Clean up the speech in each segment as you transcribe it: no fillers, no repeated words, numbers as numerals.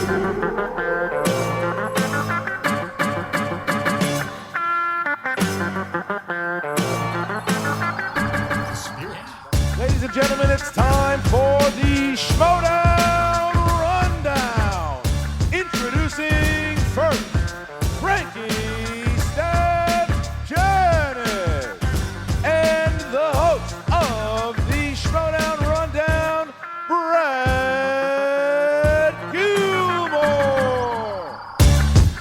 Ladies and gentlemen, it's time for the Schmoedown Rundown. Introducing first, Frankie Janisch, and the host of the Schmoedown Rundown, Bryan Gilmore.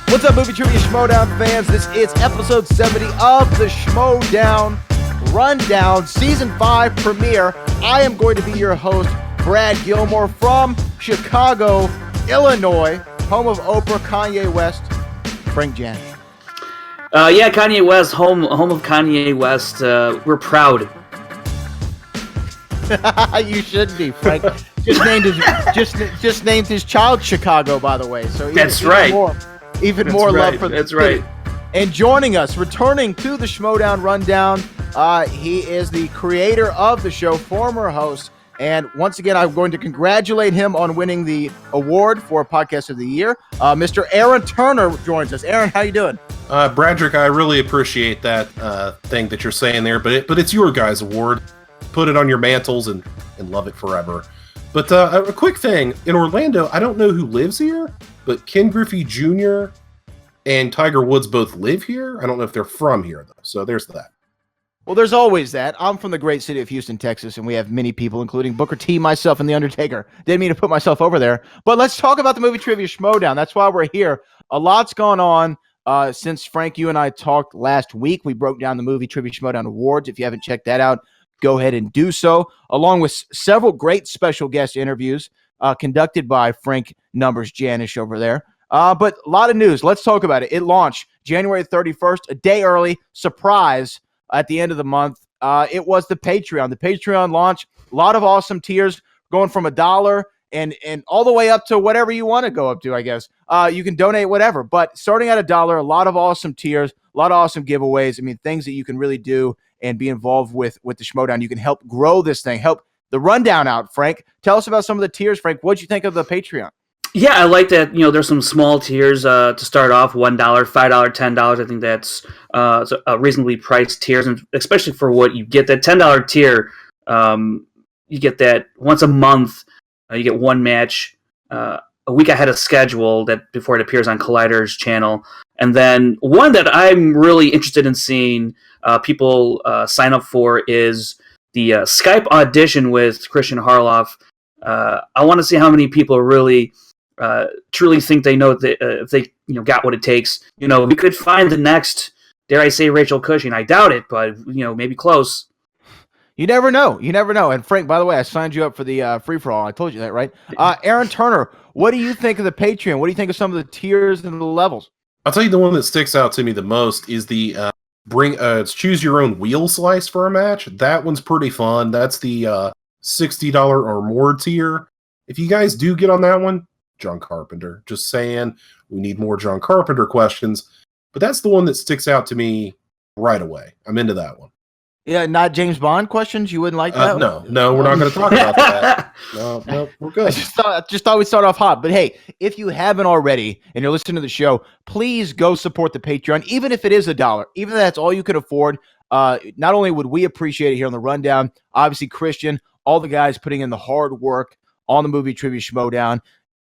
What's up, Movie Trivia Schmoedown fans? This is episode 70 of the Schmoedown Rundown, Season 5 premiere. I am going to be your host, Brad Gilmore, from Chicago, Illinois, home of Oprah, Kanye West, Frank Janisch. Yeah, Kanye West, home of Kanye West. We're proud. You should be, Frank. Just named his child Chicago, by the way. So That's right. Even more love for That's right. And joining us, returning to the Schmoedown Rundown, he is the creator of the show, former host, and once again, I'm going to congratulate him on winning the award for Podcast of the Year. Mr. Aaron Turner joins us. Aaron, how you doing? Bradrick, I really appreciate that thing that you're saying there, but it's your guys' award. Put it on your mantles and love it forever. But a quick thing, in Orlando, I don't know who lives here, but Ken Griffey Jr. and Tiger Woods both live here. I don't know if they're from here, though, so there's that. Well, there's always that. I'm from the great city of Houston, Texas, and we have many people, including Booker T, myself, and The Undertaker. Didn't mean to put myself over there. But let's talk about the Movie Trivia Schmoedown. That's why we're here. A lot's gone on since, Frank, you and I talked last week. We broke down the Movie Trivia Schmoedown Awards. If you haven't checked that out, go ahead and do so, along with several great special guest interviews conducted by Frank Numbers Janisch over there. But a lot of news. Let's talk about it. It launched January 31st, a day early. Surprise. At the end of the month, it was the Patreon. The Patreon launch, a lot of awesome tiers going from $1 and all the way up to whatever you want to go up to, I guess. You can donate whatever, but starting at $1, a lot of awesome tiers, a lot of awesome giveaways. I mean, things that you can really do and be involved with the Schmoedown. You can help grow this thing, help the rundown out, Frank. Tell us about some of the tiers, Frank. What'd you think of the Patreon? Yeah, I like that. There's some small tiers to start off: $1, $5, $10. I think that's a reasonably priced tiers, and especially for what you get. That $10 tier, you get that once a month. You get one match a week ahead of schedule that before it appears on Collider's channel, and then one that I'm really interested in seeing people sign up for is the Skype audition with Christian Harloff. I want to see how many people really. Truly think they know that if they got what it takes, we could find the next, dare I say, Rachel Cushing. I doubt it, but maybe close. You never know. And Frank, by the way, I signed you up for the free for all. I told you that, right? Aaron Turner, what do you think of the Patreon? What do you think of some of the tiers and the levels? I'll tell you the one that sticks out to me the most is the it's choose your own wheel slice for a match. That one's pretty fun. That's the $60 or more tier. If you guys do get on that one, John Carpenter. Just saying, we need more John Carpenter questions. But that's the one that sticks out to me right away. I'm into that one. Yeah, not James Bond questions? You wouldn't like that? No, we're not going to talk about that. No, we're good. I just thought we'd start off hot. But hey, if you haven't already and you're listening to the show, please go support the Patreon, even if it is $1. Even if that's all you can afford. Not only would we appreciate it here on the Rundown, obviously Christian, all the guys putting in the hard work on the Movie Trivia Schmoedown.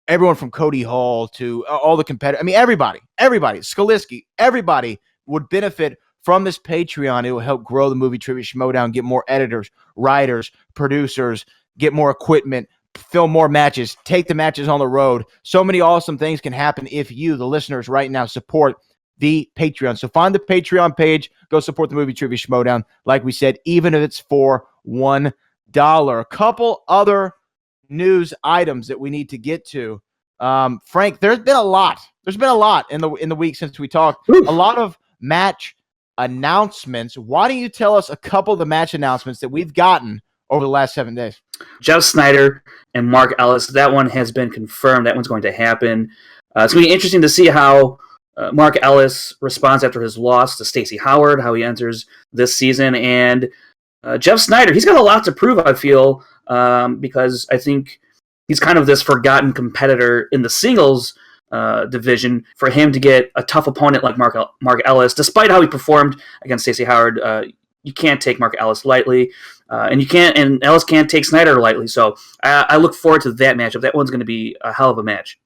Everyone from Cody Hall to all the competitors. I mean, everybody, Skaliski, everybody would benefit from this Patreon. It will help grow the Movie Trivia Schmoedown, get more editors, writers, producers, get more equipment, film more matches, take the matches on the road. So many awesome things can happen if you, the listeners right now, support the Patreon. So find the Patreon page, go support the Movie Trivia Schmoedown. Like we said, even if it's for $1. A couple other news items that we need to get to. Frank, there's been a lot in the week since we talked. A lot of match announcements. Why don't you tell us a couple of the match announcements that we've gotten over the last 7 days? Jeff Snyder and Mark Ellis, that one has been confirmed. That one's going to happen. It's going to be interesting to see how Mark Ellis responds after his loss to Stacey Howard, how he enters this season. And Jeff Snyder, he's got a lot to prove, I feel, because I think he's kind of this forgotten competitor in the singles division. For him to get a tough opponent like Mark Ellis, despite how he performed against Stacey Howard, you can't take Mark Ellis lightly, and Ellis can't take Snyder lightly. So I look forward to that matchup. That one's going to be a hell of a match.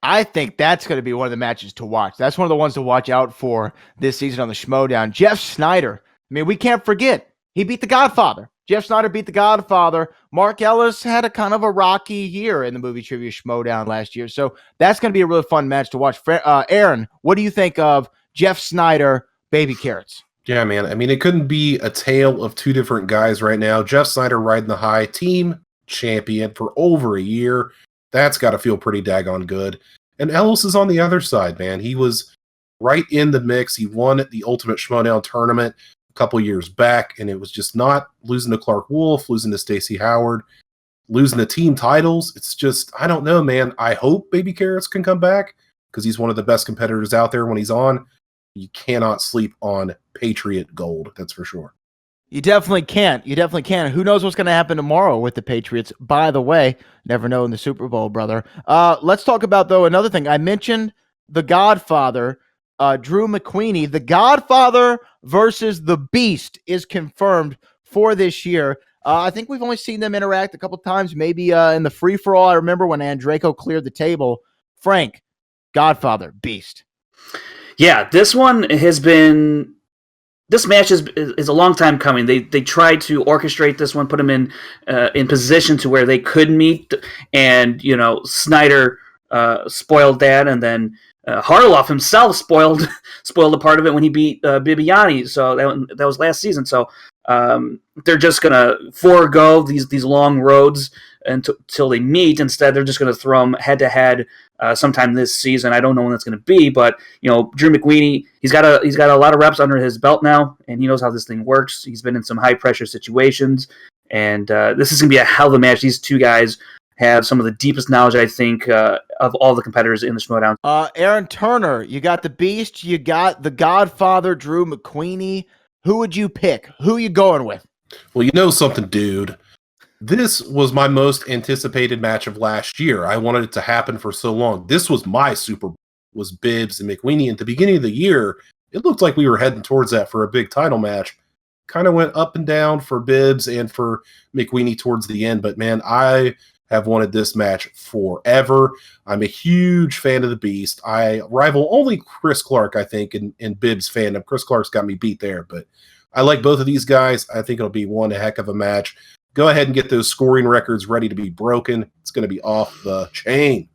I think that's going to be one of the matches to watch. That's one of the ones to watch out for this season on the Schmoedown. Jeff Snyder. I mean, we can't forget. He beat the Godfather. Jeff Snyder beat the Godfather. Mark Ellis had a kind of a rocky year in the Movie Trivia Schmoedown last year. So that's going to be a really fun match to watch. Aaron, what do you think of Jeff Snyder, Baby Carrots? Yeah, man. I mean, it couldn't be a tale of two different guys right now. Jeff Snyder riding the high, team champion for over a year. That's got to feel pretty daggone good. And Ellis is on the other side, man. He was right in the mix. He won at the Ultimate Schmoedown tournament a couple years back, and it was just not losing to Clark Wolf, losing to Stacey Howard, losing the team titles. It's just, I don't know, man. I hope Baby Carrots can come back because he's one of the best competitors out there when he's on. You cannot sleep on Patriot Gold, that's for sure. You definitely can't. You definitely can. Who knows what's going to happen tomorrow with the Patriots? By the way, never know in the Super Bowl, brother. Let's talk about, though, another thing. I mentioned The Godfather, Drew McQueenie. The Godfather versus The Beast is confirmed for this year. I think we've only seen them interact a couple times, maybe in the free-for-all. I remember when Andreyko cleared the table. Frank, Godfather, Beast. Yeah, this one has been... This match is a long time coming. They tried to orchestrate this one, put them in position to where they could meet, and Snyder spoiled that, and then Harloff himself spoiled a part of it when he beat Bibiani. So that was last season. So they're just gonna forego these long roads until they meet. Instead, they're just gonna throw them head to head sometime this season. I don't know when that's gonna be, but Drew McQueenie, he's got a lot of reps under his belt now, and he knows how this thing works. He's been in some high pressure situations, and this is gonna be a hell of a match. These two guys have some of the deepest knowledge, I think, of all the competitors in the Schmoedown. Aaron Turner, you got the Beast, you got the Godfather, Drew McQueenie. Who would you pick? Who are you going with? Well, you know something, dude. This was my most anticipated match of last year. I wanted it to happen for so long. This was my Super Bowl, was Bibbs and McQueenie. At the beginning of the year, it looked like we were heading towards that for a big title match. Kind of went up and down for Bibbs and for McQueenie towards the end. But, man, I have wanted this match forever. I'm a huge fan of the Beast. I rival only Chris Clark, I think, in Bibbs fandom. Chris Clark's got me beat there, but I like both of these guys. I think it'll be one heck of a match. Go ahead and get those scoring records ready to be broken. It's going to be off the chain.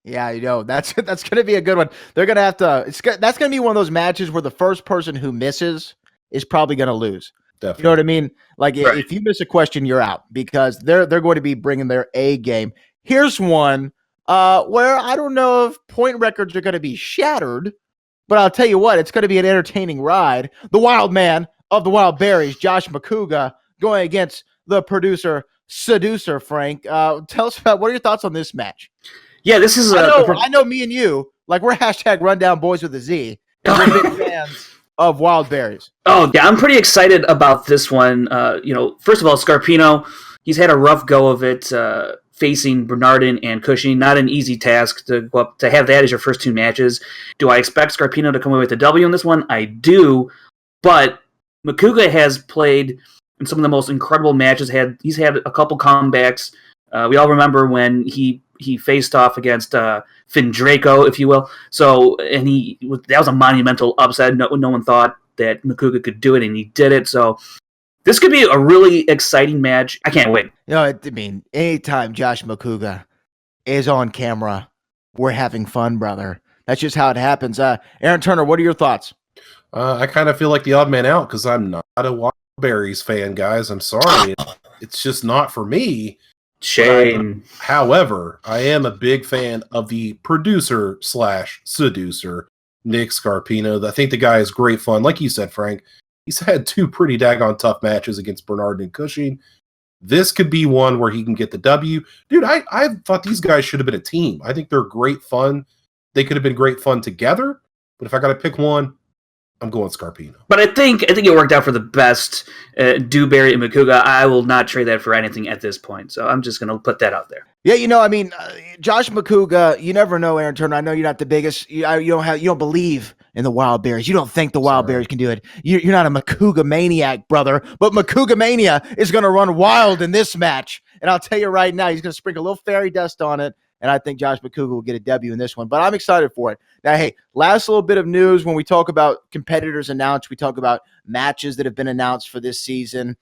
Yeah, that's going to be a good one. They're going to have to. That's going to be one of those matches where the first person who misses is probably going to lose. Definitely. You know what I mean? Like, right. If you miss a question, you're out because they're going to be bringing their A game. Here's one where I don't know if point records are going to be shattered, but I'll tell you what, it's going to be an entertaining ride. The Wild Man of the Wild Berries, Josh McCouga, going against the producer, Seducer Frank. Tell us about what are your thoughts on this match? Yeah, this is. I know me and you, like we're hashtag Rundown Boys with a Z. We're big fans of Wild Berries. Oh yeah, I'm pretty excited about this one. First of all, Scarpino, he's had a rough go of it facing Bernardin and Cushing. Not an easy task to go up to have that as your first two matches. Do I expect Scarpino to come away with a W in this one? I do, but McCouga has played in some of the most incredible matches. He's had a couple comebacks. We all remember when he faced off against Finn Draco, if you will. So, and that was a monumental upset. No one thought that McCouga could do it, and he did it. So, this could be a really exciting match. I can't wait. Anytime Josh McCouga is on camera, we're having fun, brother. That's just how it happens. Aaron Turner, what are your thoughts? I kind of feel like the odd man out because I'm not a Wild Berries fan, guys. I'm sorry. It's just not for me. Shame. However, I am a big fan of the producer / seducer, Nick Scarpino. I think the guy is great fun. Like you said, Frank, he's had two pretty daggone tough matches against Bernard and Cushing. This could be one where he can get the W. Dude, I thought these guys should have been a team. I think they're great fun. They could have been great fun together. But if I got to pick one, I'm going Scarpino. But I think it worked out for the best. Dewberry and Makuga, I will not trade that for anything at this point. So I'm just going to put that out there. Yeah, Josh Makuga, you never know, Aaron Turner. I know you're not the biggest. You don't believe in the Wild Berries. You don't think the Wild Berries can do it. You're not a Makuga maniac, brother. But Makuga Mania is going to run wild in this match. And I'll tell you right now, he's going to sprinkle a little fairy dust on it. And I think Josh Makuga will get a W in this one. But I'm excited for it. Now, hey, last little bit of news. When we talk about competitors announced, we talk about matches that have been announced for this season.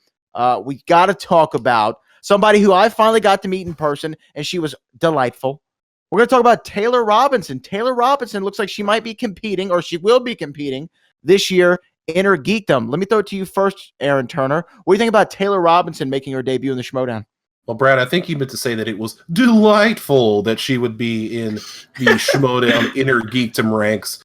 We got to talk about somebody who I finally got to meet in person, and she was delightful. We're going to talk about Taylor Robinson. Taylor Robinson looks like she might be competing, or she will be competing this year in her geekdom. Let me throw it to you first, Aaron Turner. What do you think about Taylor Robinson making her debut in the Schmoedown? Well, Brad, I think you meant to say that it was delightful that she would be in the Schmoedown inner geekdom ranks.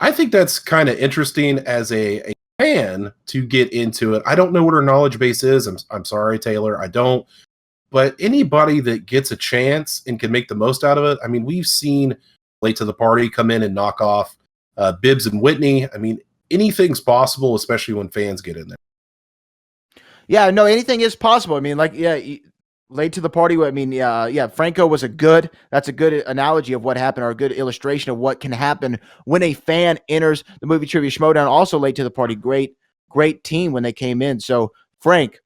I think that's kind of interesting as a fan to get into it. I don't know what her knowledge base is. I'm sorry, Taylor. I don't. But anybody that gets a chance and can make the most out of it, I mean, we've seen Late to the Party come in and knock off Bibbs and Whitney. I mean, anything's possible, especially when fans get in there. Yeah, no, anything is possible. I mean, Late to the Party. I mean, Franco was that's a good analogy of what happened, or a good illustration of what can happen when a fan enters the Movie Trivia Schmoedown. Also, Late to the Party, great team when they came in. So, Frank,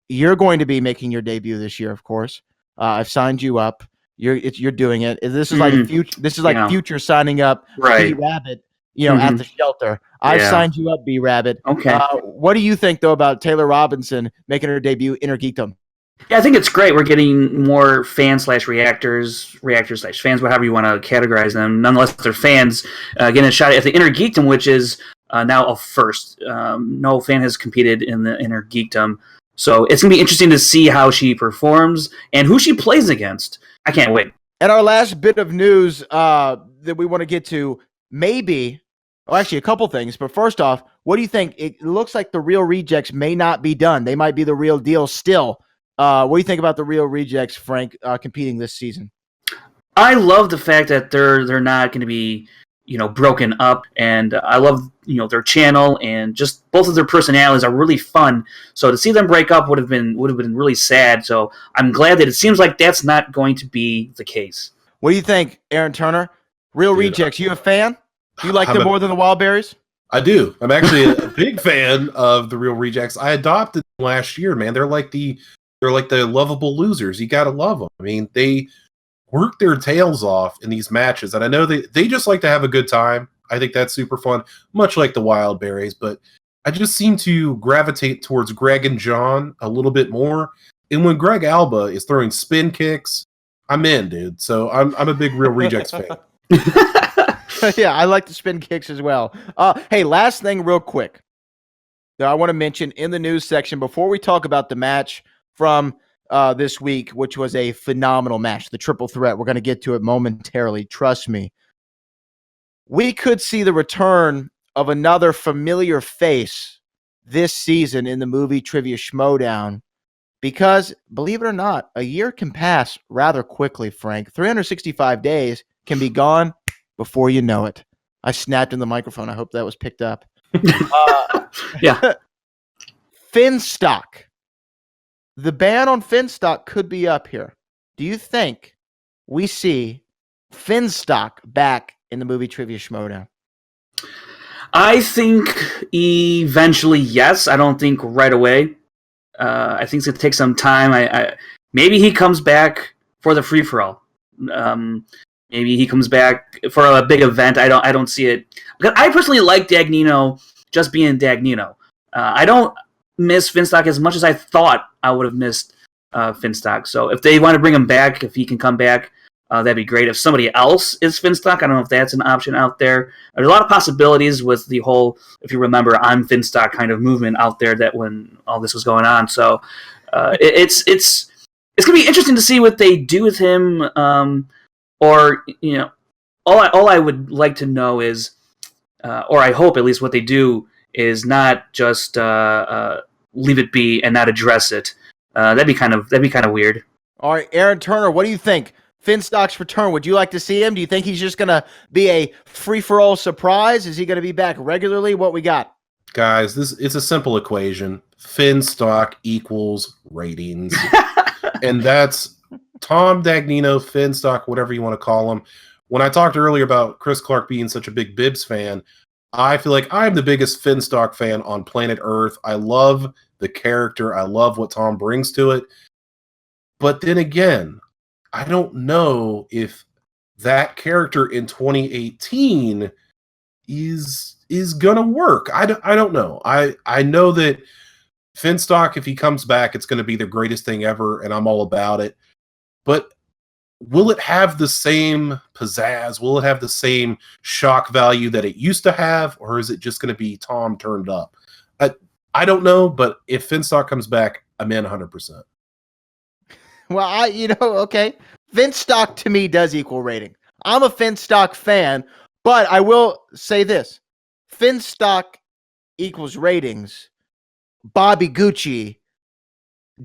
you're going to be making your debut this year, of course. I've signed you up. You're doing it. This is like future. This is like future signing up. Right, B-Rabbit. At the shelter. I've signed you up, B-Rabbit. Okay. What do you think though about Taylor Robinson making her debut in her geekdom? Yeah, I think it's great. We're getting more fans/reactors, reactors/fans, whatever you want to categorize them. Nonetheless, they're fans getting a shot at the Inner Geekdom, which is now a first. No fan has competed in the Inner Geekdom. So it's going to be interesting to see how she performs and who she plays against. I can't wait. And our last bit of news that we want to get to, actually a couple things. But first off, what do you think? It looks like the Real Rejects may not be done. They might be the real deal still. What do you think about the Real Rejects, Frank, competing this season? I love the fact that they're not going to be, broken up, and I love, their channel, and just both of their personalities are really fun. So to see them break up would have been really sad. So I'm glad that it seems like that's not going to be the case. What do you think, Aaron Turner? Real Rejects, you a fan? Do you like them more than the Wild Berries? I do. I'm actually a big fan of the Real Rejects. I adopted them last year, man. They're like the lovable losers. You got to love them. I mean, they work their tails off in these matches, and I know they just like to have a good time. I think that's super fun, much like the Wild Berries, but I just seem to gravitate towards Greg and John a little bit more. And when Greg Alba is throwing spin kicks, I'm in, dude. So I'm a big Real Rejects fan. Yeah, I like the spin kicks as well. Hey, last thing real quick that I want to mention in the news section before we talk about the match from this week, which was a phenomenal match, the triple threat. We're going to get to it momentarily. Trust me. We could see the return of another familiar face this season in the Movie Trivia Schmoedown because, believe it or not, a year can pass rather quickly, Frank. 365 days can be gone before you know it. I snapped in the microphone. I hope that was picked up. Yeah. Finstock. The ban on Finstock could be up here. Do you think we see Finstock back in the Movie Trivia Schmoedown? I think eventually, yes. I don't think right away. I think it's going to take some time. Maybe he comes back for the free-for-all. Maybe he comes back for a big event. I don't see it. I personally like Dagnino just being Dagnino. I don't miss Finstock as much as I thought I would have missed Finstock. So if they want to bring him back, if he can come back, that'd be great. If somebody else is Finstock, I don't know if that's an option out there. There's a lot of possibilities with the whole, if you remember, I'm Finstock kind of movement out there that when all this was going on. So it's going to be interesting to see what they do with him. Or all I would like to know is, or I hope at least what they do is not just leave it be and not address it. That'd be kind of weird. All right, Aaron Turner, what do you think? Finstock's return. Would you like to see him? Do you think he's just going to be a free-for-all surprise? Is he going to be back regularly? What we got? Guys, it's a simple equation. Finstock equals ratings. And that's Tom Dagnino, Finstock, whatever you want to call him. When I talked earlier about Chris Clark being such a big Bibbs fan, I feel like I'm the biggest Finstock fan on planet Earth. I love the character. I love what Tom brings to it. But then again, I don't know if that character in 2018 is gonna work. I don't know. I know that Finstock, if he comes back, it's going to be the greatest thing ever, and I'm all about it. But will it have the same pizzazz? Will it have the same shock value that it used to have, or is it just going to be Tom turned up? I don't know, but if Finstock comes back, I'm in 100%. Well, okay. Finstock to me does equal rating. I'm a Finstock fan, but I will say this. Finstock equals ratings. Bobby Gucci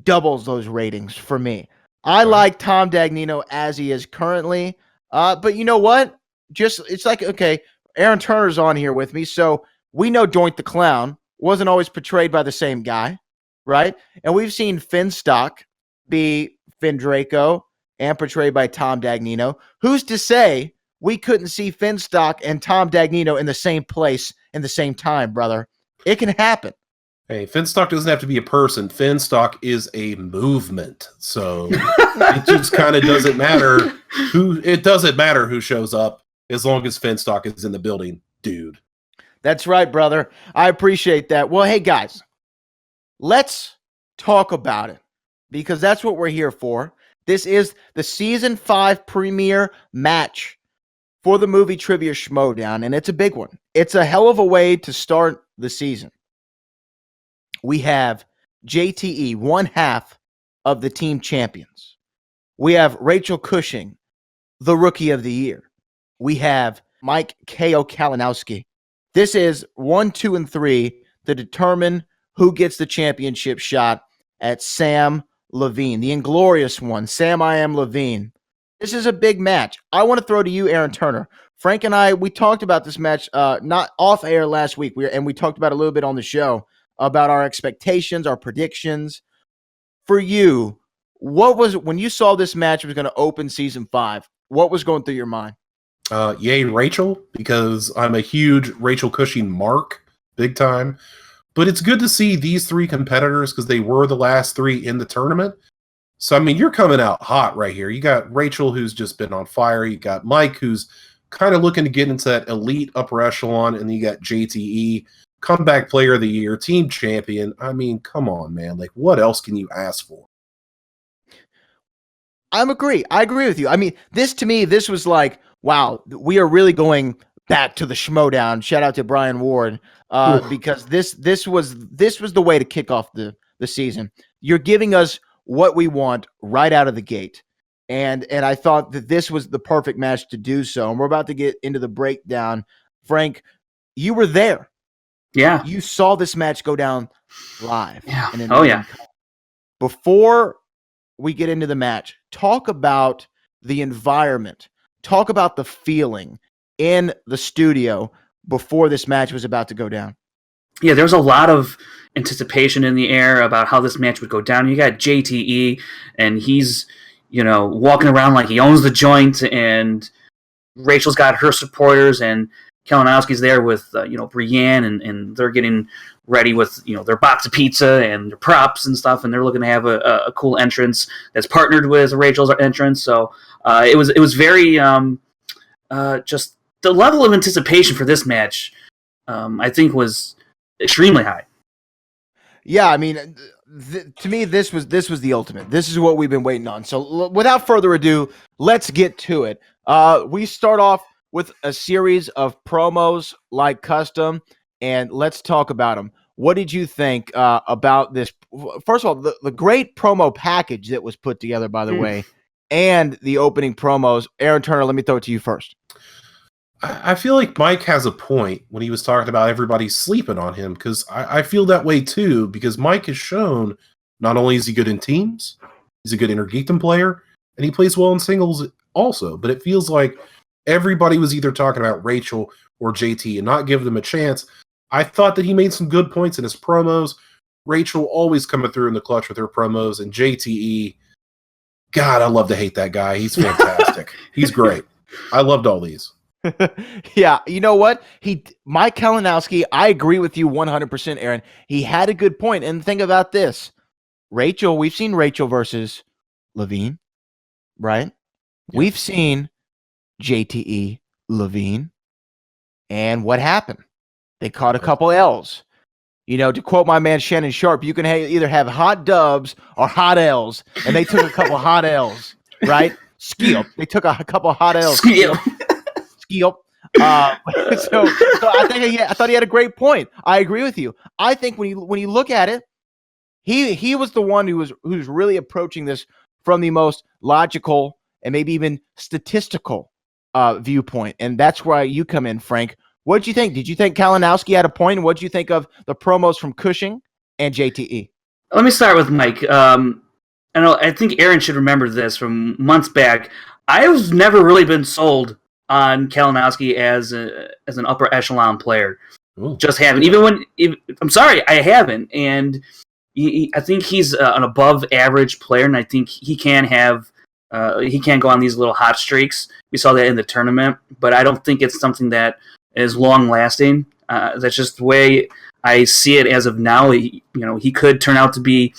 doubles those ratings for me. I like Tom Dagnino as he is currently. But you know what? It's like, okay, Aaron Turner's on here with me, so we know Doink the Clown wasn't always portrayed by the same guy, right? And we've seen Finstock be Finn Draco and portrayed by Tom Dagnino. Who's to say we couldn't see Finstock and Tom Dagnino in the same place in the same time, brother? It can happen. Hey, Finstock doesn't have to be a person. Finstock is a movement. So it just kind of doesn't matter who shows up as long as Finstock is in the building, dude. That's right, brother. I appreciate that. Well, hey, guys, let's talk about it because that's what we're here for. This is the Season 5 premiere match for the Movie Trivia Schmoedown, and it's a big one. It's a hell of a way to start the season. We have JTE, one half of the team champions. We have Rachel Cushing, the Rookie of the Year. We have Mike Kalinowski. This is 1, 2, and 3 to determine who gets the championship shot at Sam Levine, the inglorious one, Sam I Am Levine. This is a big match. I want to throw to you, Aaron Turner. Frank and I, we talked about this match not off air last week, and we talked about it a little bit on the show about our expectations, our predictions. For you, what was when you saw this match was going to open Season 5? What was going through your mind? Yay, Rachel, because I'm a huge Rachel Cushing mark, big time. But it's good to see these three competitors because they were the last three in the tournament. So, I mean, you're coming out hot right here. You got Rachel, who's just been on fire. You got Mike, who's kind of looking to get into that elite upper echelon. And then you got JTE, comeback player of the year, team champion. I mean, come on, man. Like, what else can you ask for? I agree with you. I mean, to me, this was like, wow, we are really going back to the Schmoedown. Shout out to Bryan Ward, because this was the way to kick off the season. You're giving us what we want right out of the gate, and I thought that this was the perfect match to do so. And we're about to get into the breakdown. Frank, you were there. Yeah, you saw this match go down live. Yeah. Yeah. Before we get into the match, talk about the environment. Talk about the feeling in the studio before this match was about to go down. Yeah, there was a lot of anticipation in the air about how this match would go down. You got JTE, and he's, walking around like he owns the joint, and Rachel's got her supporters, and Kalinowski's there with, Bryan, and they're getting ready with, their box of pizza and their props and stuff, and they're looking to have a cool entrance that's partnered with Rachel's entrance. So it was very just the level of anticipation for this match, I think, was extremely high. Yeah, I mean, to me, this was the ultimate. This is what we've been waiting on. So without further ado, let's get to it. We start off with a series of promos like custom, and let's talk about them. What did you think about this? First of all, the great promo package that was put together, by the way, and the opening promos. Aaron Turner, let me throw it to you first. I feel like Mike has a point when he was talking about everybody sleeping on him, because I feel that way too, because Mike has shown not only is he good in teams, he's a good intergeekdom player, and he plays well in singles also, but it feels like everybody was either talking about Rachel or JT and not giving them a chance. I thought that he made some good points in his promos. Rachel always coming through in the clutch with her promos, and JTE, God, I love to hate that guy. He's fantastic. He's great. I loved all these. Yeah, you know what? Mike Kalinowski, I agree with you 100%, Aaron. He had a good point. And think about this. Rachel, we've seen Rachel versus Levine, right? Yeah. We've seen JTE Levine. And what happened? They caught a couple L's. You know, to quote my man Shannon Sharp, you can either have hot dubs or hot L's. And they took a couple hot L's, right? Skill. They took a couple hot L's. Skill. So I thought he had a great point. I agree with you. I think when you look at it, he was the one who's really approaching this from the most logical and maybe even statistical viewpoint, and that's why you come in, Frank. What did you think? Did you think Kalinowski had a point? What did you think of the promos from Cushing and JTE? Let me start with Mike. I think Aaron should remember this from months back. I've never really been sold on Kalinowski as an upper echelon player. Ooh. Just haven't. I'm sorry, I haven't. And I think he's an above average player, and I think he can go on these little hot streaks. We saw that in the tournament, but I don't think it's something that is long lasting. That's just the way I see it as of now. He could turn out to be,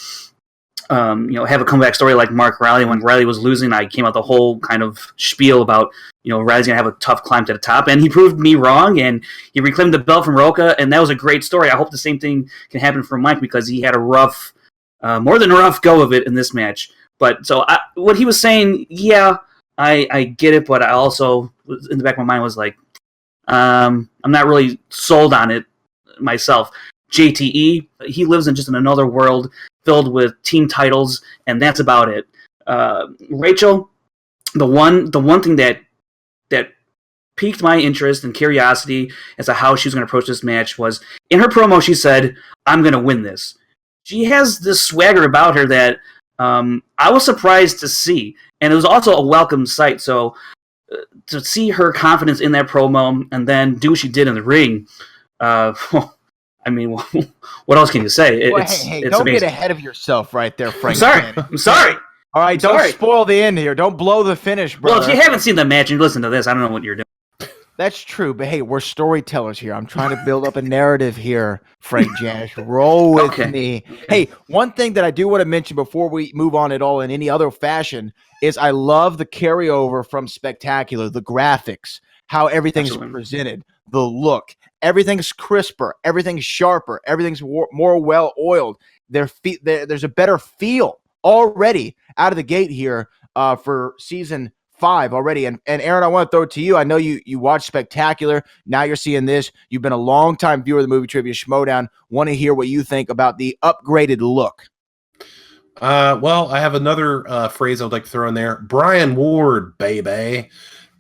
have a comeback story like Mark Riley. When Riley was losing, I came out the whole kind of spiel about, Riley's going to have a tough climb to the top. And he proved me wrong, and he reclaimed the belt from Roca, and that was a great story. I hope the same thing can happen for Mike, because he had a rough, more than a rough go of it in this match. But so what he was saying, yeah, I get it, but I also, in the back of my mind, was like, I'm not really sold on it myself. JTE, he lives in another world filled with team titles, and that's about it. Rachel, the one thing that piqued my interest and curiosity as to how she was going to approach this match was, in her promo, she said, "I'm going to win this." She has this swagger about her that I was surprised to see, and it was also a welcome sight. So to see her confidence in that promo and then do what she did in the ring, I mean, what else can you say? It's don't amazing. Get ahead of yourself right there, Frank. I'm sorry. All right, don't spoil the end here. Don't blow the finish, brother. Well, if you haven't seen the match and you listen to this, I don't know what you're doing. That's true, but hey, we're storytellers here. I'm trying to build up a narrative here, Frank Janisch. Roll with me. Hey, one thing that I do want to mention before we move on at all in any other fashion is I love the carryover from Spectacular, the graphics, how everything's presented, the look. Everything's crisper, everything's sharper, everything's more well-oiled. There's a better feel already out of the gate here for season 5 already. And Aaron, I want to throw it to you. I know you watched Spectacular. Now you're seeing this. You've been a long-time viewer of the Movie Trivia Schmoedown. Want to hear what you think about the upgraded look. Well, I have another phrase I would like to throw in there. Bryan Ward, baby.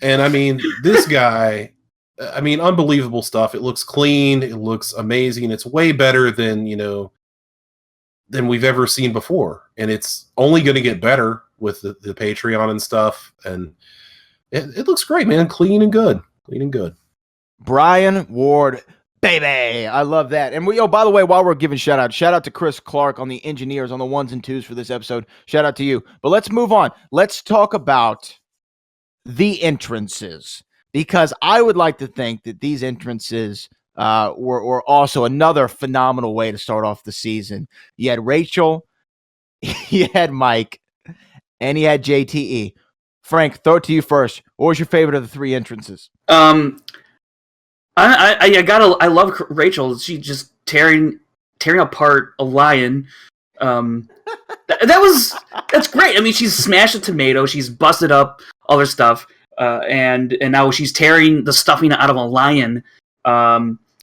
And I mean, this guy, unbelievable stuff. It looks clean. It looks amazing. It's way better than we've ever seen before. And it's only going to get better with the Patreon and stuff. And it looks great, man. Clean and good. Bryan Ward, baby. I love that. And by the way, while we're giving shout out to Chris Clark on the engineers on the 1s and 2s for this episode. Shout out to you. But let's move on. Let's talk about the entrances, because I would like to think that these entrances were also another phenomenal way to start off the season. You had Rachel, you had Mike, and you had JTE. Frank, throw it to you first. What was your favorite of the 3 entrances? I love Rachel. She just tearing apart a lion. That's great. I mean, she's smashed a tomato. She's busted up other stuff, and now she's tearing the stuffing out of a lion,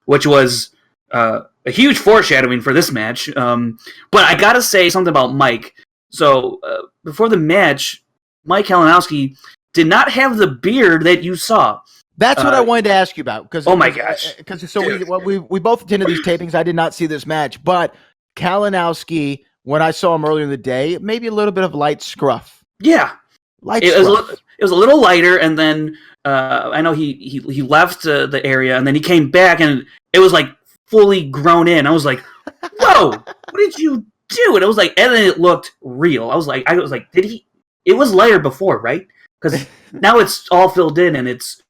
which was a huge foreshadowing for this match. But I gotta say something about Mike. So before the match, Mike Kalinowski did not have the beard that you saw. That's what I wanted to ask you about. Oh my gosh! We both attended these tapings. I did not see this match, but Kalinowski, when I saw him earlier in the day, maybe a little bit of light scruff. Yeah. It was a little lighter, and then I know he left the area, and then he came back, and it was like fully grown in. I was like, "Whoa, what did you do?" And it was like, and then it looked real. I was like, did he? It was lighter before, right? Because now it's all filled in, and it's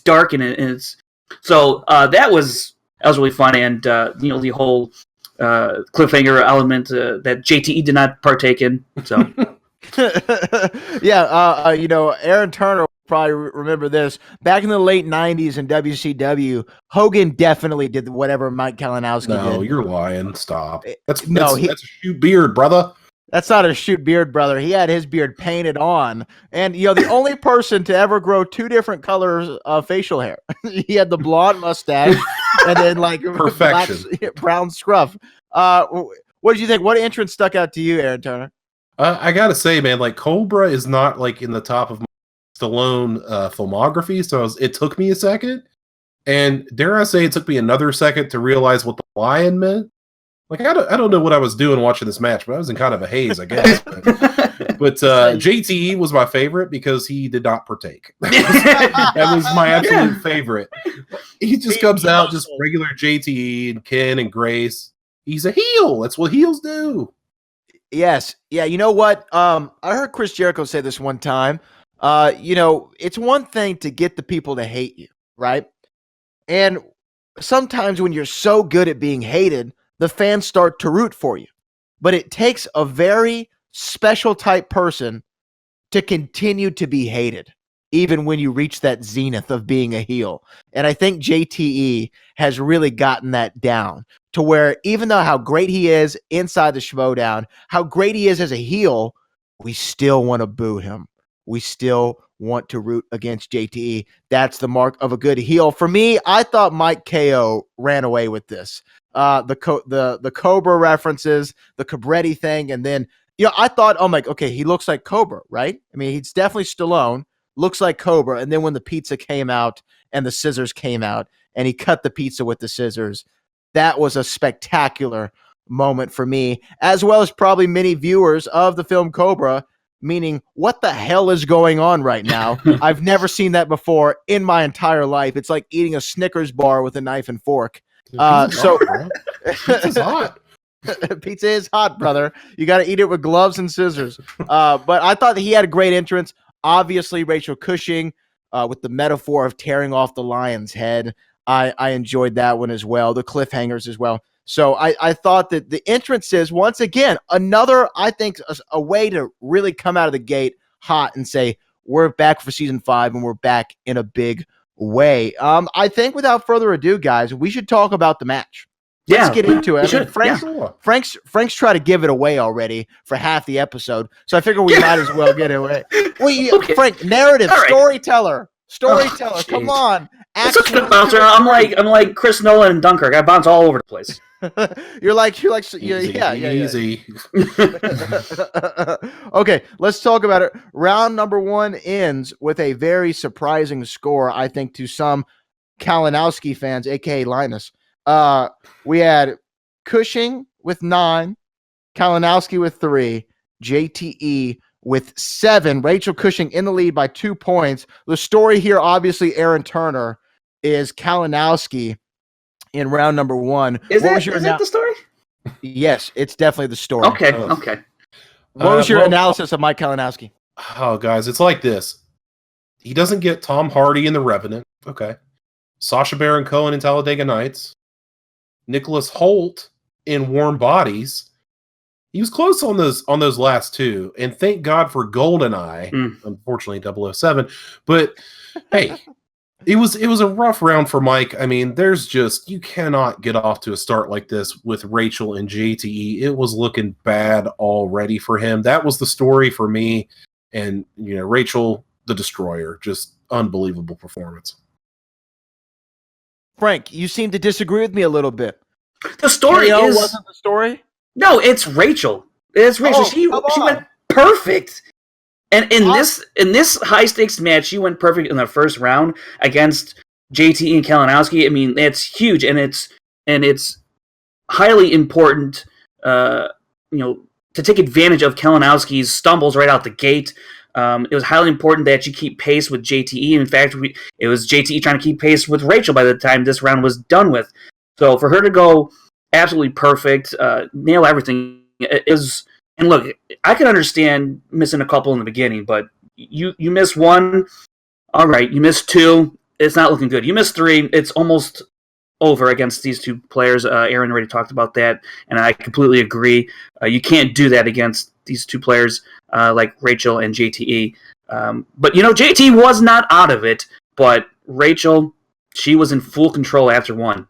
dark, and it's so that was really fun, and the whole cliffhanger element that JTE did not partake in. So. Yeah, Aaron Turner will probably remember this. Back in the late 90s in WCW, Hogan definitely did whatever Mike Kalinowski did. No, you're lying. Stop. That's a shoot beard, brother. That's not a shoot beard, brother. He had his beard painted on. And, the only person to ever grow two different colors of facial hair. He had the blonde mustache and then, like, perfection. Brown scruff. What did you think? What entrance stuck out to you, Aaron Turner? I gotta say, man, like Cobra is not like in the top of my Stallone filmography, so it took me a second, and dare I say, it took me another second to realize what the lion meant. Like I don't know what I was doing watching this match, but I was in kind of a haze, I guess. But JTE was my favorite because he did not partake. That was my absolute favorite. He just comes out just regular JTE and Ken and Grace. He's a heel. That's what heels do. Yes. Yeah. You know what? I heard Chris Jericho say this one time. It's one thing to get the people to hate you, right? And sometimes when you're so good at being hated, the fans start to root for you. But it takes a very special type person to continue to be hated, even when you reach that zenith of being a heel. And I think JTE has really gotten that down to where even though how great he is inside the Schmoedown, how great he is as a heel, we still want to boo him. We still want to root against JTE. That's the mark of a good heel. For me, I thought Mike KO ran away with this. The Cobra references, the Cabretti thing, and then I thought, oh my, okay, he looks like Cobra, right? I mean, he's definitely Stallone, looks like Cobra, and then when the pizza came out and the scissors came out, and he cut the pizza with the scissors, that was a spectacular moment for me, as well as probably many viewers of the film Cobra, meaning, what the hell is going on right now? I've never seen that before in my entire life. It's like eating a Snickers bar with a knife and fork. Pizza's hot. Pizza is hot, brother. You got to eat it with gloves and scissors. But I thought that he had a great entrance. Obviously, Rachel Cushing with the metaphor of tearing off the lion's head. I enjoyed that one as well. The cliffhangers as well. So I thought that the entrances, once again, another, I think, a way to really come out of the gate hot and say, we're back for season 5 and we're back in a big way. I think without further ado, guys, we should talk about the match. Let's get into it. I mean, Frank's tried to give it away already for half the episode, so I figure we might as well get it away. Okay. Frank, narrative, right. Storyteller, come on. It's a good bouncer. I'm like Chris Nolan and Dunkirk. I bounce all over the place. You're like, easy. Okay, let's talk about it. Round number 1 ends with a very surprising score, I think, to some Kalinowski fans, aka Linus. We had Cushing with 9, Kalinowski with 3, JTE with 7. Rachel Cushing in the lead by 2 points. The story here, obviously, Aaron Turner, is Kalinowski in round number 1. Is that the story? Yes, it's definitely the story. Okay. What was your analysis of Mike Kalinowski? Oh, guys, it's like this. He doesn't get Tom Hardy in The Revenant. Okay. Sacha Baron Cohen in Talladega Nights. Nicholas Hoult in Warm Bodies. He was close on those last 2, and thank God for GoldenEye. Unfortunately, 007. But hey, it was a rough round for Mike. I mean, you cannot get off to a start like this with Rachel and JTE. It was looking bad already for him. That was the story for me. And Rachel, the Destroyer, just unbelievable performance. Frank, you seem to disagree with me a little bit. The story wasn't the story? No, it's Rachel. It's Rachel. She went perfect. And in this high stakes match, she went perfect in the first round against JT and Kalinowski. I mean, that's huge, and it's highly important, to take advantage of Kalinowski's stumbles right out the gate. It was highly important that you keep pace with JTE. In fact, it was JTE trying to keep pace with Rachel by the time this round was done with. So for her to go absolutely perfect, nail everything, is. And look, I can understand missing a couple in the beginning, but you miss one, all right. You miss two, it's not looking good. You miss three, it's almost over against these two players. Aaron already talked about that, and I completely agree. You can't do that against these two players like Rachel and JTE. But, JT was not out of it, but Rachel, she was in full control after one.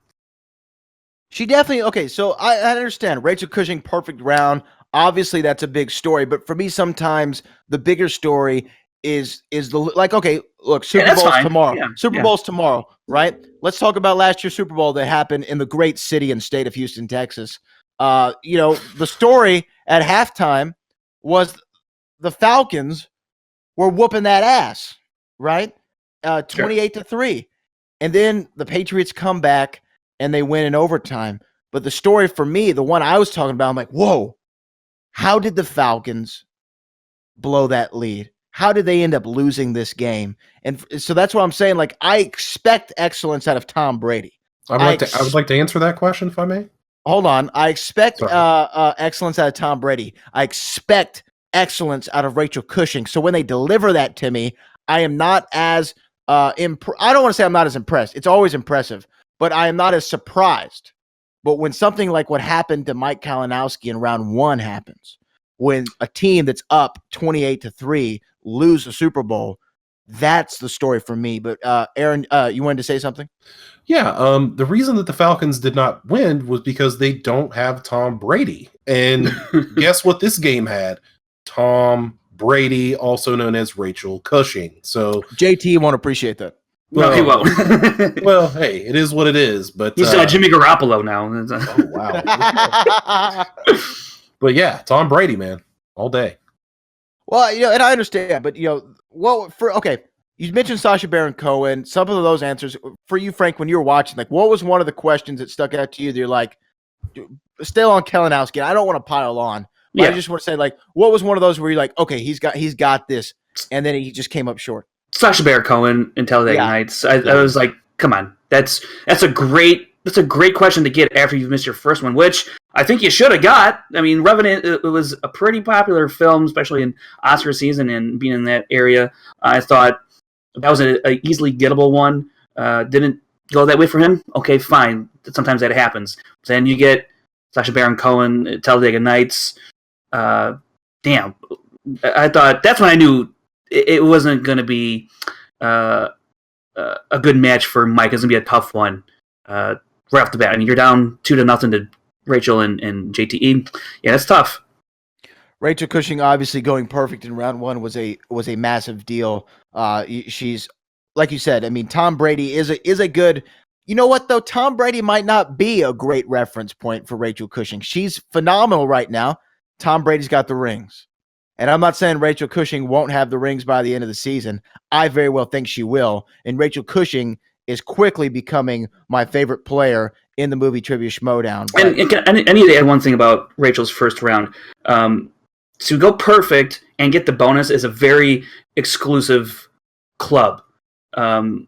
She definitely, okay, so I understand. Rachel Cushing, perfect round. Obviously, that's a big story, but for me, sometimes the bigger story is okay, look, Super Bowl's tomorrow. Yeah, Super Bowl's tomorrow, right? Let's talk about last year's Super Bowl that happened in the great city and state of Houston, Texas. The story at halftime was the Falcons were whooping that ass, right? 28-3. And then the Patriots come back and they win in overtime. But the story for me, the one I was talking about, I'm like, whoa, how did the Falcons blow that lead? How did they end up losing this game? And so that's what I'm saying. Like, I expect excellence out of Tom Brady. I would like to answer that question, if I may. Hold on. I expect excellence out of Tom Brady. I expect excellence out of Rachel Cushing. So when they deliver that to me, I am not as I don't want to say I'm not as impressed. It's always impressive, but I am not as surprised. But when something like what happened to Mike Kalinowski in round one happens, when a team that's up 28-3 lose a Super Bowl, that's the story for me. But Aaron, you wanted to say something? Yeah, the reason that the Falcons did not win was because they don't have Tom Brady. And guess what this game had? Tom Brady, also known as Rachel Cushing. So JT won't appreciate that. Well, he won't. Well, hey, it is what it is. But he's Jimmy Garoppolo now. Oh, wow. But yeah, Tom Brady, man, all day. Well, and I understand, but you mentioned Sacha Baron Cohen. Some of those answers for you, Frank, when you were watching, like, what was one of the questions that stuck out to you that you're like, still on Kalinowski? I don't want to pile on, but I just want to say, like, what was one of those where you're like, okay, he's got this, and then he just came up short? Sacha Baron Cohen in Talladega Nights. I was like, come on, that's a great question to get after you've missed your first one, which I think you should have got. I mean, Revenant, it was a pretty popular film, especially in Oscar season and being in that area. I thought that was an easily gettable one. Didn't go that way for him. Okay, fine. Sometimes that happens. Then you get Sacha Baron Cohen, Talladega Nights. Damn. I thought that's when I knew it wasn't going to be a good match for Mike. It's going to be a tough one right off the bat. I mean, you're down 2-0 to Rachel and JTE. Yeah, that's tough. Rachel Cushing obviously going perfect in round one was a massive deal. She's, like you said, I mean, Tom Brady is a good. You know what, though? Tom Brady might not be a great reference point for Rachel Cushing. She's phenomenal right now. Tom Brady's got the rings. And I'm not saying Rachel Cushing won't have the rings by the end of the season. I very well think she will. And Rachel Cushing is quickly becoming my favorite player in the Movie Trivia Schmoedown. And I need to add one thing about Rachel's first round. To go perfect and get the bonus is a very exclusive club. There's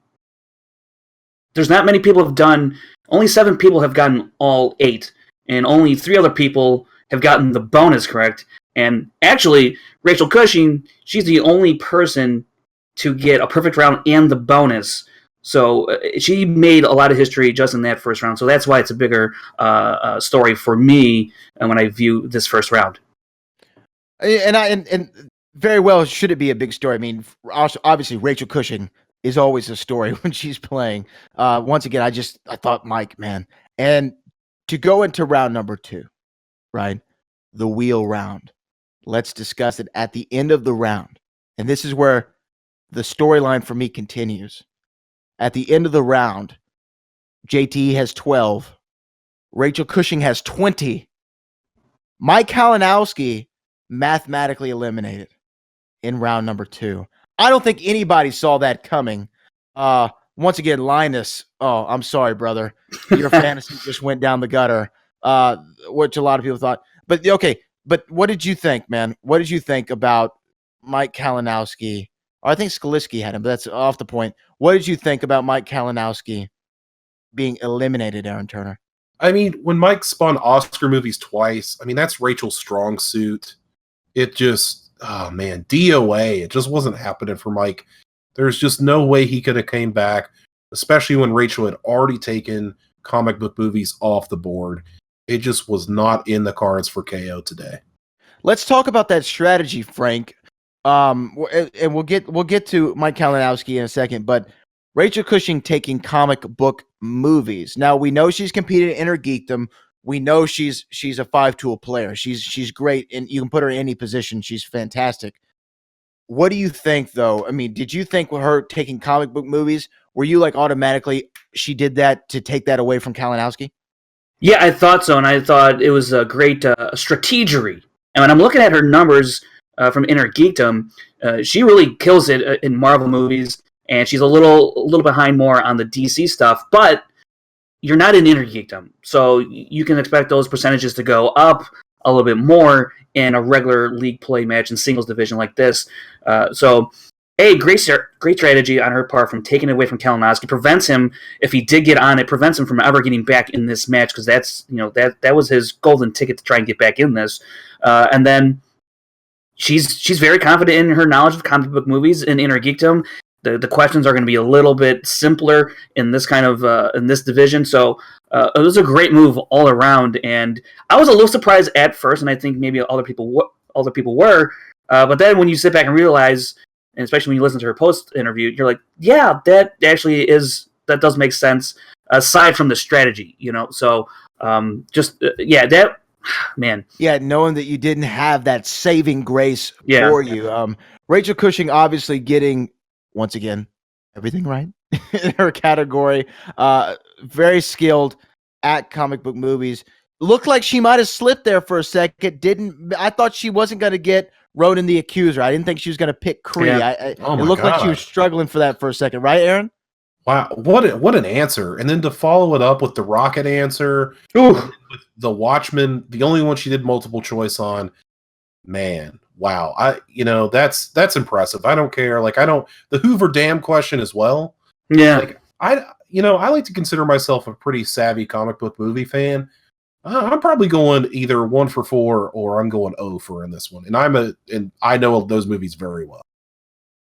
not many people have done. Only 7 people have gotten all 8, and only 3 other people have gotten the bonus correct. And actually, Rachel Cushing, she's the only person to get a perfect round and the bonus. So she made a lot of history just in that first round. So that's why it's a bigger story for me when I view this first round. And very well, should it be a big story? I mean, obviously, Rachel Cushing is always a story when she's playing. Once again, I thought, Mike, man. And to go into round number 2, right? The wheel round. Let's discuss it at the end of the round. And this is where the storyline for me continues. At the end of the round, JT has 12. Rachel Cushing has 20. Mike Kalinowski mathematically eliminated in round number 2. I don't think anybody saw that coming. Once again, Linus, oh, I'm sorry, brother. Your fantasy just went down the gutter, which a lot of people thought. But okay, but what did you think, man? What did you think about Mike Kalinowski. Or I think Skaliski had him, but that's off the point. What did you think about Mike Kalinowski being eliminated, Aaron Turner? I mean, when Mike spun Oscar movies twice, I mean, that's Rachel's strong suit. It just, oh man, DOA. It just wasn't happening for Mike. There's just no way he could have came back, especially when Rachel had already taken comic book movies off the board. It just was not in the cards for KO today. Let's talk about that strategy, Frank. And we'll get to Mike Kalinowski in a second, but Rachel Cushing taking comic book movies. Now we know she's competed in her geekdom. We know she's a 5-tool player. She's great, and you can put her in any position. She's fantastic. What do you think, though? I mean, did you think with her taking comic book movies, were you like automatically she did that to take that away from Kalinowski? Yeah, I thought so, and I thought it was a great strategery. And when I'm looking at her numbers from Inner Geekdom, she really kills it in Marvel movies, and she's a little behind more on the DC stuff. But you're not in Inner Geekdom, so you can expect those percentages to go up a little bit more in a regular league play match in singles division like this. Great strategy on her part from taking it away from Kalinowski. Prevents him, if he did get on it, prevents him from ever getting back in this match, because that's, that was his golden ticket to try and get back in this. And then she's very confident in her knowledge of comic book movies in Inner Geekdom. The questions are going to be a little bit simpler in this kind of in this division. So it was a great move all around, and I was a little surprised at first, and I think maybe other people were. But then when you sit back and realize, and especially when you listen to her post interview, you're like, yeah, that does make sense. Aside from the strategy, So that man. Yeah, knowing that you didn't have that saving grace for you. Rachel Cushing obviously getting, once again, everything right in her category. Very skilled at comic book movies. Looked like she might have slipped there for a second. I thought she wasn't going to get Ronan the Accuser. I didn't think she was going to pick Kree. Yeah. It looked like she was struggling for that for a second, right, Aaron? Wow, what an answer. And then to follow it up with the Rocket answer, with the Watchmen, the only one she did multiple choice on, man, wow. That's impressive. I don't care. The Hoover Dam question as well. Yeah. I like to consider myself a pretty savvy comic book movie fan. I'm probably going either 1 for 4 or I'm going 0 for in this one. And I know those movies very well.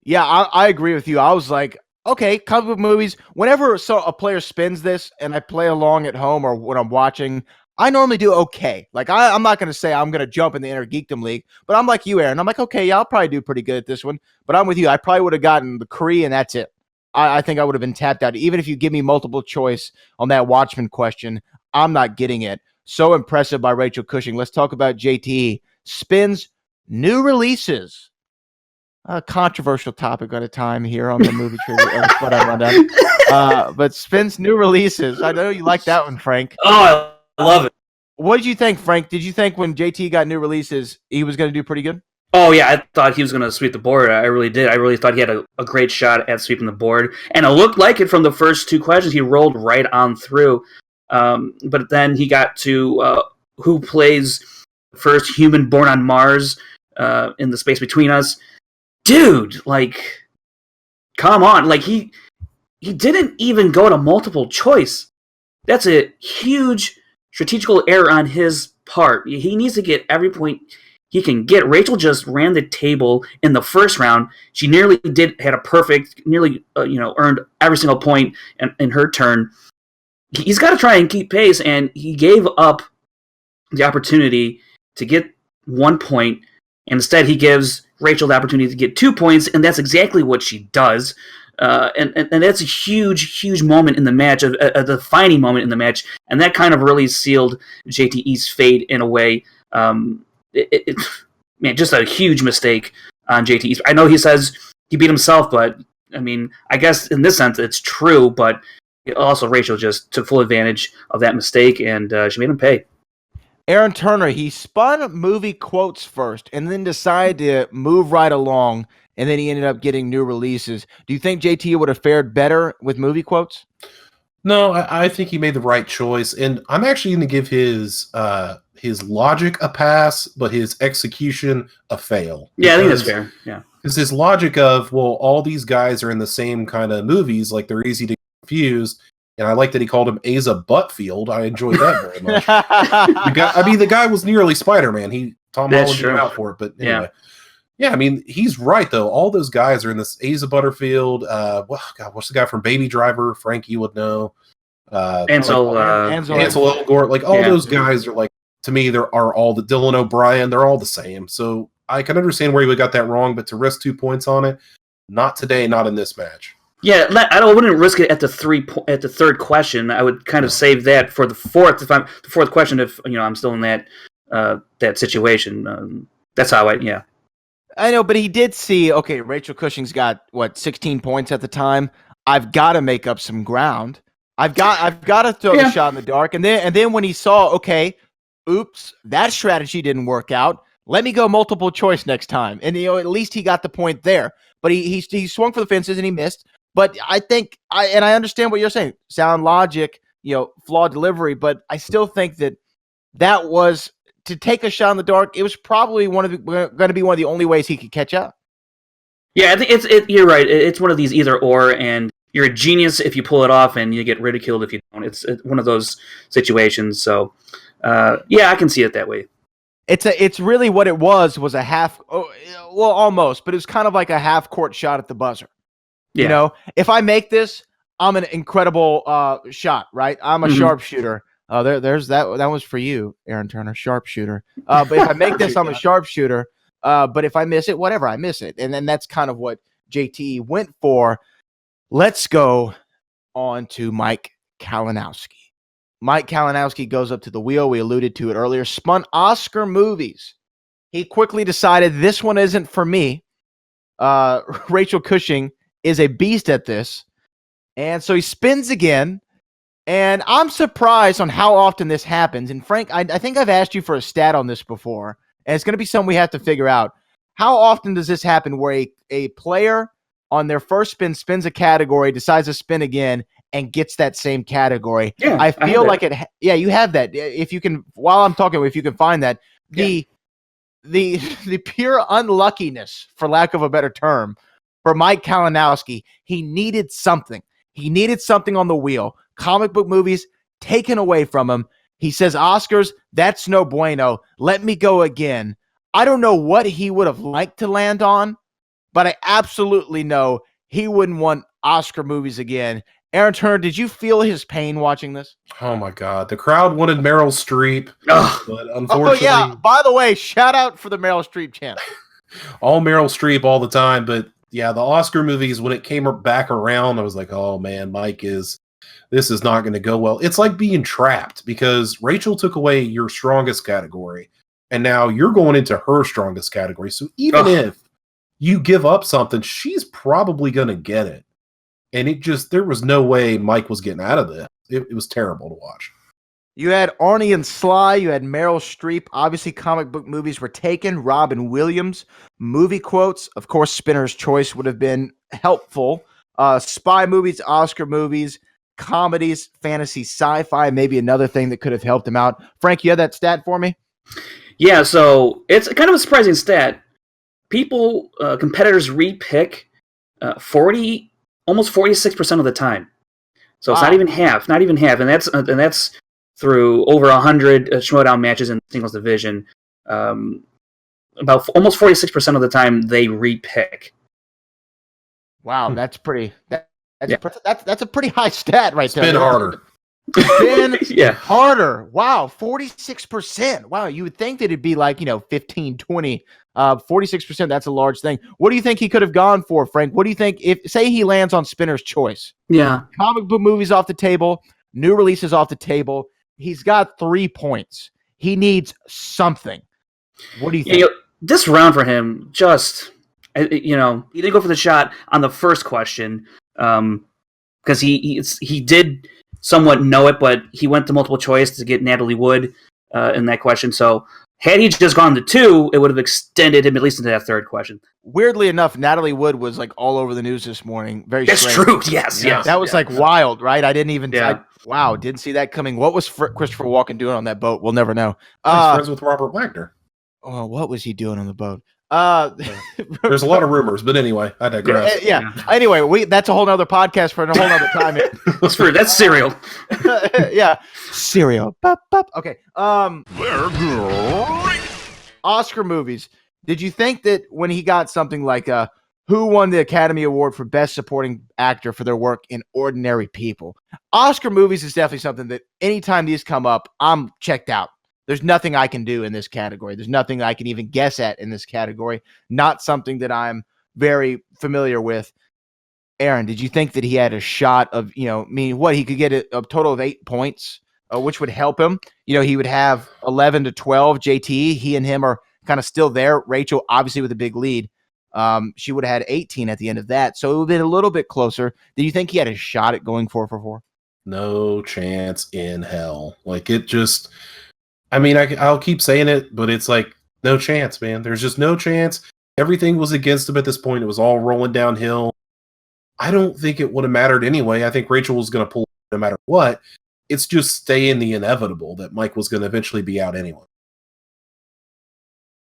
Yeah, I agree with you. I was like, okay, comic book movies, whenever a player spins this and I play along at home or when I'm watching, I normally do okay. I'm not going to say I'm going to jump in the Inner Geekdom League, but I'm like you, Aaron. I'm like, okay, yeah, I'll probably do pretty good at this one. But I'm with you. I probably would have gotten the Kree, and that's it. I think I would have been tapped out. Even if you give me multiple choice on that Watchmen question, I'm not getting it. So impressive by Rachel Cushing. Let's talk about JTE. Spins new releases. A controversial topic at a time here on the Movie Trivia Schmoedown Rundown. But spins new releases. I know you like that one, Frank. Oh, I love it. What did you think, Frank? Did you think when JT got new releases, he was going to do pretty good? Oh, yeah, I thought he was going to sweep the board. I really did. I really thought he had a great shot at sweeping the board. And it looked like it from the first 2 questions. He rolled right on through. But then he got to who plays first human born on Mars in the space between us. Dude, come on. He didn't even go to multiple choice. That's a huge strategical error on his part. He needs to get every point he can get. Rachel just ran the table in the first round. She nearly had a perfect, nearly earned every single point in her turn. He's got to try and keep pace, and he gave up the opportunity to get 1 point. Instead, he gives Rachel the opportunity to get 2 points, and that's exactly what she does. And that's a huge moment in the match, a defining moment in the match, and that kind of really sealed JTE's fate in a way. Just a huge mistake on JTE's. I know he says he beat himself, but I mean, I guess in this sense it's true, but also Rachel just took full advantage of that mistake, and she made him pay. Aaron Turner, he spun movie quotes first and then decided to move right along, and then he ended up getting new releases. Do you think JT would have fared better with movie quotes? No, I think he made the right choice, and I'm actually going to give his logic a pass, but his execution a fail. Yeah, I think that's fair. Yeah, because his logic of, well, all these guys are in the same kind of movies, like they're easy to confuse. And I like that he called him Asa Butfield. I enjoyed that very much. The guy was nearly Spider-Man. Tom Holland came out for it, but anyway. Yeah, I mean, he's right though. All those guys are in this. Asa Butterfield. What's the guy from Baby Driver? Frank, you would know. Ansel Elgort. Like all those guys are like, to me, there are all the Dylan O'Brien. They're all the same. So I can understand where you got that wrong, but to risk 2 points on it, not today, not in this match. Yeah, I wouldn't risk it at the third question. I would kind of save that for the fourth. If I'm the fourth question, if I'm still in that situation. That's how I know, but he did see. Okay, Rachel Cushing's got 16 points at the time. I've got to make up some ground. I've got to throw the shot in the dark. And then when he saw, okay, oops, that strategy didn't work out. Let me go multiple choice next time. And at least he got the point there. But he swung for the fences and he missed. But I think I understand what you're saying. Sound logic, flawed delivery, but I still think that was to take a shot in the dark. It was probably going to be one of the only ways he could catch up. Yeah, I think you're right. It's one of these either or, and you're a genius if you pull it off, and you get ridiculed if you don't. It's one of those situations. So, I can see it that way. It's really what it was a half. Almost, but it was kind of like a half court shot at the buzzer. Yeah. If I make this, I'm an incredible shot, right? I'm a sharpshooter. There's that was for you, Aaron Turner, sharpshooter. But if I make this, I'm a sharpshooter. But if I miss it, whatever, I miss it. And then that's kind of what JT went for. Let's go on to Mike Kalinowski. Mike Kalinowski goes up to the wheel. We alluded to it earlier. Spun Oscar movies. He quickly decided this one isn't for me. Rachel Cushing is a beast at this. And so he spins again. And I'm surprised on how often this happens. And Frank, I think I've asked you for a stat on this before. And it's going to be something we have to figure out. How often does this happen where a player on their first spin spins a category, decides to spin again, and gets that same category? Yeah, I feel like it. Yeah, you have that. If you can, while I'm talking, if you can find that, the pure unluckiness, for lack of a better term, for Mike Kalinowski, he needed something. He needed something on the wheel. Comic book movies taken away from him. He says, Oscars, that's no bueno. Let me go again. I don't know what he would have liked to land on, but I absolutely know he wouldn't want Oscar movies again. Aaron Turner, did you feel his pain watching this? Oh, my God. The crowd wanted Meryl Streep, but unfortunately... Oh, yeah. By the way, shout out for the Meryl Streep channel. All Meryl Streep all the time, but yeah, the Oscar movies, when it came back around, I was like, oh, man, this is not going to go well. It's like being trapped because Rachel took away your strongest category, and now you're going into her strongest category. So even if you give up something, she's probably going to get it. And there was no way Mike was getting out of this. It was terrible to watch. You had Arnie and Sly. You had Meryl Streep. Obviously, comic book movies were taken. Robin Williams. Movie quotes. Of course, Spinner's Choice would have been helpful. Spy movies, Oscar movies, comedies, fantasy, sci-fi, maybe another thing that could have helped him out. Frank, you had that stat for me? Yeah, so it's kind of a surprising stat. Competitors repick almost 46% of the time. So it's not even half, and that's through over 100 Schmoedown matches in the singles division. About almost 46% of the time they repick. Wow, that's pretty. That's a pretty high stat right there. Spin harder. Spin harder. Wow, 46%. Wow, you would think that it'd be like 15, 20. 46%. That's a large thing. What do you think he could have gone for, Frank? What do you think if say he lands on Spinner's Choice? Yeah, comic book movies off the table, new releases off the table. He's got 3 points. He needs something. What do you think? This round for him, just he didn't go for the shot on the first question because he did somewhat know it, but he went to multiple choice to get Natalie Wood in that question. So Had he just gone to 2, it would have extended him at least into that third question. Weirdly enough, Natalie Wood was like all over the news this morning. Very That's strange. true. Yes. That was like wild, right? I didn't even. Yeah. Wow, didn't see that coming. What was Christopher Walken doing on that boat? We'll never know. He's friends with Robert Wagner. Oh, what was he doing on the boat? There's a lot of rumors, but anyway, I digress. Yeah. Anyway, that's a whole nother podcast for a whole nother time. That's cereal. Yeah, cereal. Bop, bop. Okay. They're great. Oscar movies. Did you think that when he got something like who won the Academy Award for Best Supporting Actor for their work in Ordinary People? Oscar movies is definitely something that anytime these come up, I'm checked out. There's nothing I can do in this category. There's nothing I can even guess at in this category. Not something that I'm very familiar with. Aaron, did you think that he had a shot of, he could get a total of 8 points, which would help him? He would have 11 to 12. JT, he and him are kind of still there. Rachel, obviously, with a big lead. She would have had 18 at the end of that. So it would have been a little bit closer. Did you think he had a shot at going 4 for 4? No chance in hell. Like, it just... I mean, I'll keep saying it, but it's like, no chance, man. There's just no chance. Everything was against him at this point. It was all rolling downhill. I don't think it would have mattered anyway. I think Rachel was going to pull no matter what. It's just staying the inevitable that Mike was going to eventually be out anyway.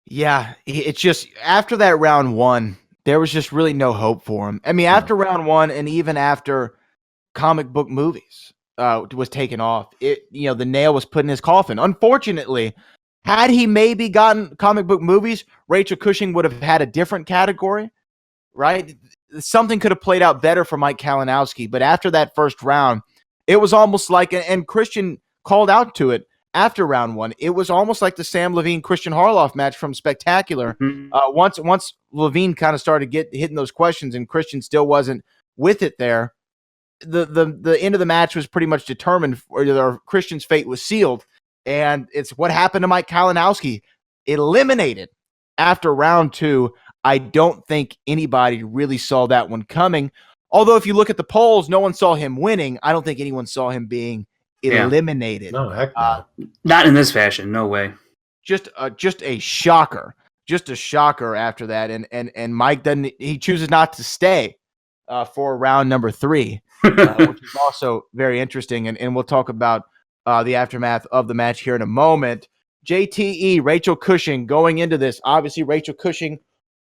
Yeah, it's just after that round 1, there was just really no hope for him. I mean, after round 1 and even after comic book movies was taken off, the nail was put in his coffin. Unfortunately, had he maybe gotten comic book movies, Rachel Cushing would have had a different category, right? Something could have played out better for Mike Kalinowski. But after that first round, it was almost like, and Christian called out to it after round 1, it was almost like the Sam Levine-Christian Harloff match from Spectacular. Mm-hmm. Once Levine kind of started hitting those questions and Christian still wasn't with it there, the end of the match was pretty much determined, or Christian's fate was sealed. And it's what happened to Mike Kalinowski. Eliminated after round 2. I don't think anybody really saw that one coming. Although if you look at the polls, no one saw him winning. I don't think anyone saw him being eliminated. No, heck no. Not in this fashion. No way. Just a shocker. Just a shocker after that. And Mike he chooses not to stay for round number 3, which is also very interesting. And we'll talk about the aftermath of the match here in a moment. JTE, Rachel Cushing, going into this. Obviously, Rachel Cushing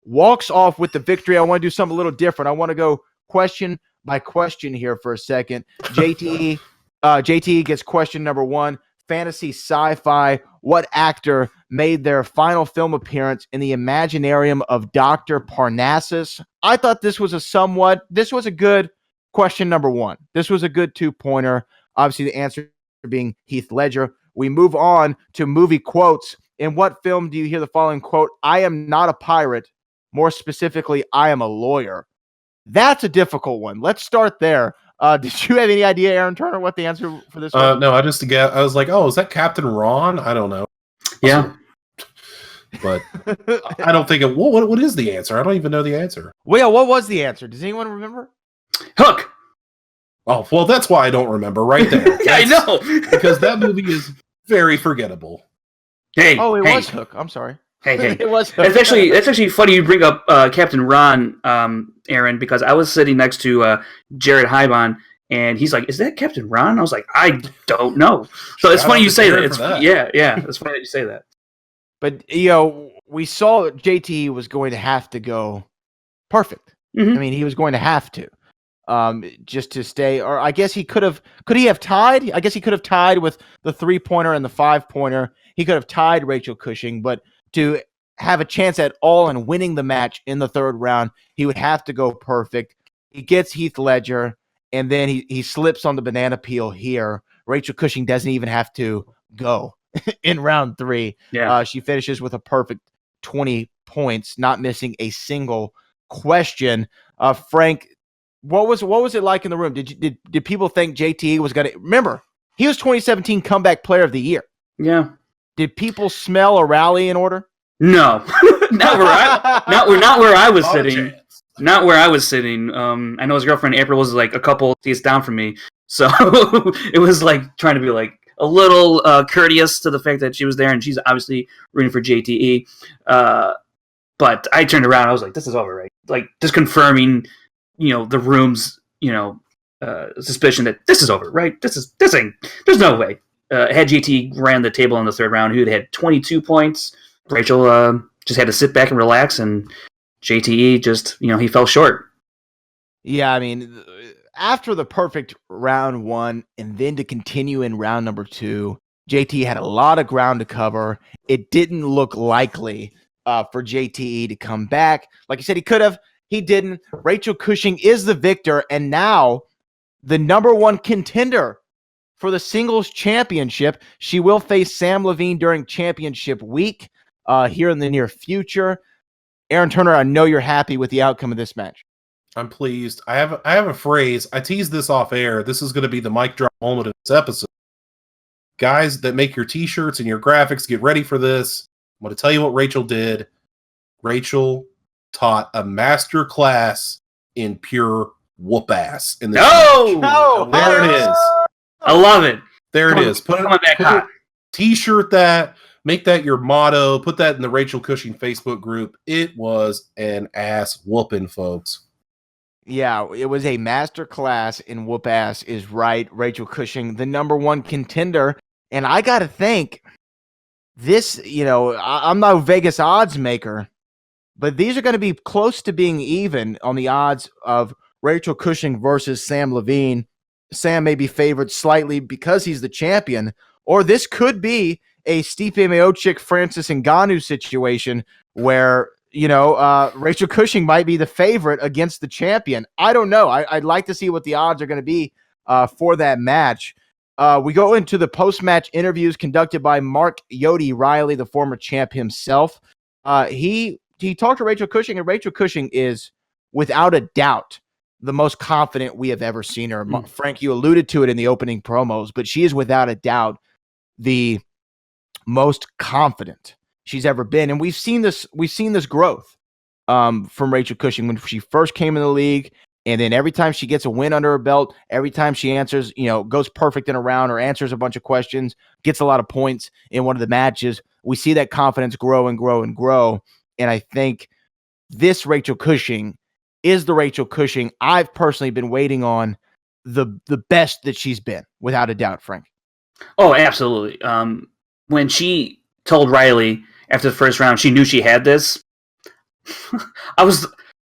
walks off with the victory. I want to do something a little different. I want to go question by question here for a second. JTE gets question number 1. Fantasy sci-fi. What actor made their final film appearance in the Imaginarium of Dr. Parnassus? I thought this was a good question number 1. This was a good 2-pointer. Obviously, the answer being Heath Ledger. We move on to movie quotes. In what film do you hear the following quote? I am not a pirate. More specifically, I am a lawyer. That's a difficult one. Let's start there. Did you have any idea, Aaron Turner, what the answer for this was? No, I was like, oh, is that Captain Ron? I don't know. Yeah. But I don't think what is the answer? I don't even know the answer. Well, yeah, what was the answer? Does anyone remember? Hook. Oh, well, that's why I don't remember right there. Yeah, I know. Because that movie is very forgettable. Hey. Oh, it hey. was Hook. I'm sorry. Hey. It was Hook. That's actually funny you bring up Captain Ron, Aaron, because I was sitting next to Jared Hybon, and he's like, "Is that Captain Ron?" I was like, "I don't know." So it's funny you say that. Yeah. It's funny that you say that. But we saw JT was going to have to go perfect. Mm-hmm. I mean, he was going to have to. Just to stay, or I guess could he have tied? I guess he could have tied with the 3-pointer and the 5-pointer. He could have tied Rachel Cushing, but to have a chance at all in winning the match in the 3rd round, he would have to go perfect. He gets Heath Ledger, and then he slips on the banana peel here. Rachel Cushing doesn't even have to go in round 3. Yeah. She finishes with a perfect 20 points, not missing a single question. Frank, what was it like in the room? Did people think JT was going to remember? He was 2017 Comeback Player of the Year. Yeah. Did people smell a rally in order? No, not where I was sitting. Not where I was sitting. I know his girlfriend April was like a couple seats down from me, so it was like trying to be like a little courteous to the fact that she was there, and she's obviously rooting for JTE. But I turned around, I was like, "This is over, right?" Like just confirming, the room's, suspicion that this is over, right? This ain't. There's no way. Had JT ran the table in the third round, who'd had 22 points. Rachel just had to sit back and relax, and JTE just, he fell short. Yeah, I mean, after the perfect round one, and then to continue in round number two, JT had a lot of ground to cover. It didn't look likely for JTE to come back. Like you said, he could have. He didn't. Rachel Cushing is the victor, and now the number one contender for the singles championship. She will face Sam Levine during championship week here in the near future. Aaron Turner, I know you're happy with the outcome of this match. I'm pleased. I have a phrase. I teased this off air. This is going to be the mic drop moment of this episode. Guys that make your t-shirts and your graphics, get ready for this. I'm going to tell you what Rachel did. Rachel taught a master class in pure whoop ass. In this no! There it is. I love it. There it is. Put it t-shirt that. Make that your motto. Put that in the Rachel Cushing Facebook group. It was an ass whooping, folks. Yeah, it was a master class in whoop ass is right. Rachel Cushing, the number one contender. And I got to think, this, I'm not a Vegas odds maker, but these are going to be close to being even on the odds of Rachel Cushing versus Sam Levine. Sam may be favored slightly because he's the champion, or this could be a Stipe Miocic, Francis Ngannou situation where, Rachel Cushing might be the favorite against the champion. I don't know. I'd like to see what the odds are going to be for that match. We go into the post-match interviews conducted by Mark Yodi Riley, the former champ himself. He talked to Rachel Cushing, and Rachel Cushing is, without a doubt, the most confident we have ever seen her. Frank, you alluded to it in the opening promos, but she is without a doubt the most confident she's ever been. And we've seen this growth from Rachel Cushing when she first came in the league. And then every time she gets a win under her belt, every time she answers, goes perfect in a round or answers a bunch of questions, gets a lot of points in one of the matches, we see that confidence grow and grow and grow. And I think this Rachel Cushing is the Rachel Cushing I've personally been waiting on, the best that she's been, without a doubt, Frank. Oh, absolutely. When she told Riley after the first round she knew she had this,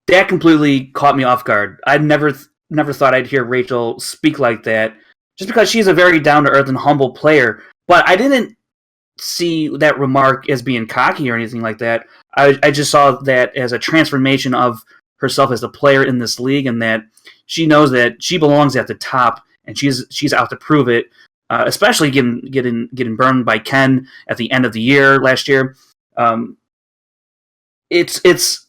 that completely caught me off guard. I never thought I'd hear Rachel speak like that, just because she's a very down-to-earth and humble player. But I didn't see that remark as being cocky or anything like that. I just saw that as a transformation of herself as a player in this league, and that she knows that she belongs at the top, and she's out to prove it. Especially getting burned by Ken at the end of the year last year. It's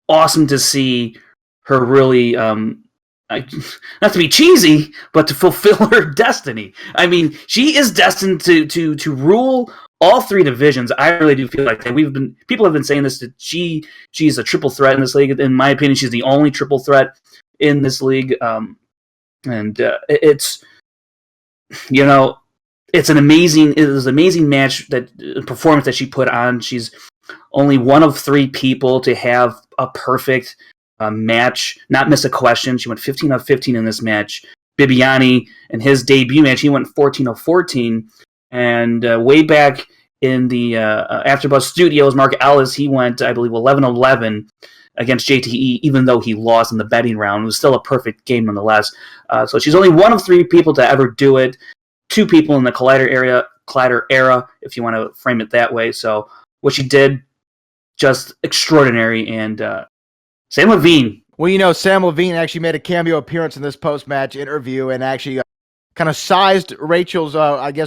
awesome to see her really, not to be cheesy, but to fulfill her destiny. I mean, she is destined to rule all three divisions. I really do feel like that. People have been saying this, that she's a triple threat in this league. In my opinion, she's the only triple threat in this league. It's, it was an amazing match, that performance that she put on. She's only one of three people to have a perfect match, not miss a question. She went 15 of 15 in this match. Bibiani, in his debut match, he went 14 of 14. And way back in the AfterBuzz Studios, Mark Ellis, he went, I believe, 11-11 against JTE, even though he lost in the betting round. It was still a perfect game nonetheless. So she's only one of three people to ever do it. Two people in the Collider era, if you want to frame it that way. So what she did, just extraordinary. And Sam Levine. Well, Sam Levine actually made a cameo appearance in this post-match interview and actually kind of sized Rachel's,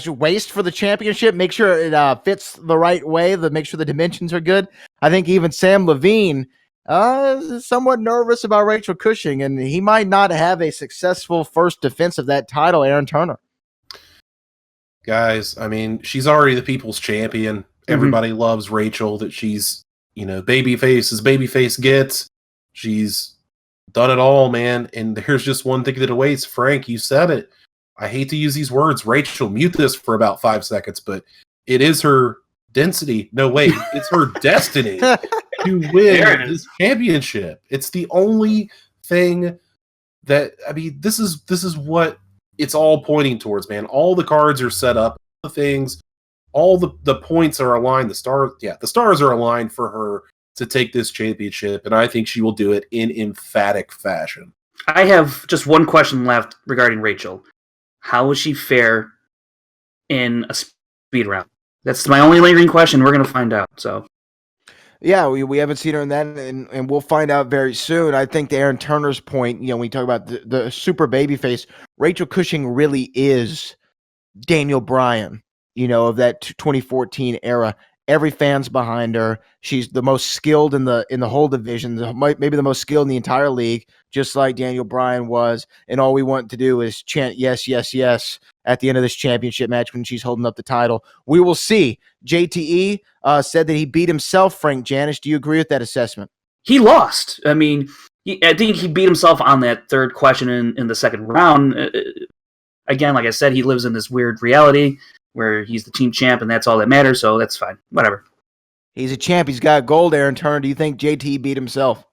waist for the championship, make sure it fits the right way, make sure the dimensions are good. I think even Sam Levine is somewhat nervous about Rachel Cushing, and he might not have a successful first defense of that title, Aaron Turner. Guys, I mean, she's already the people's champion. Everybody loves Rachel, that she's, babyface as babyface gets. She's done it all, man. And here's just one thing that awaits. Frank, you said it. I hate to use these words. Rachel, mute this for about 5 seconds, but it is her density. No, wait, it's her destiny to win this championship. It's the only thing that, I mean, this is what it's all pointing towards, man. All the cards are set up, the things, all the points are aligned. The stars are aligned for her to take this championship, and I think she will do it in emphatic fashion. I have just one question left regarding Rachel. How will she fare in a speed round? That's my only lingering question. We're going to find out. So, yeah, we haven't seen her in that, and we'll find out very soon. I think to Aaron Turner's point, when we talk about the super babyface, Rachel Cushing really is Daniel Bryan, of that 2014 era. Every fan's behind her. She's the most skilled in the whole division, maybe the most skilled in the entire league, just like Daniel Bryan was. And all we want to do is chant yes, yes, yes at the end of this championship match when she's holding up the title. We will see. JTE said that he beat himself, Frank Janisch. Do you agree with that assessment? He lost. I mean, I think he beat himself on that third question in the second round. Again, like I said, he lives in this weird reality where he's the team champ, and that's all that matters, so that's fine. Whatever. He's a champ. He's got gold, Aaron Turner. Do you think JT beat himself?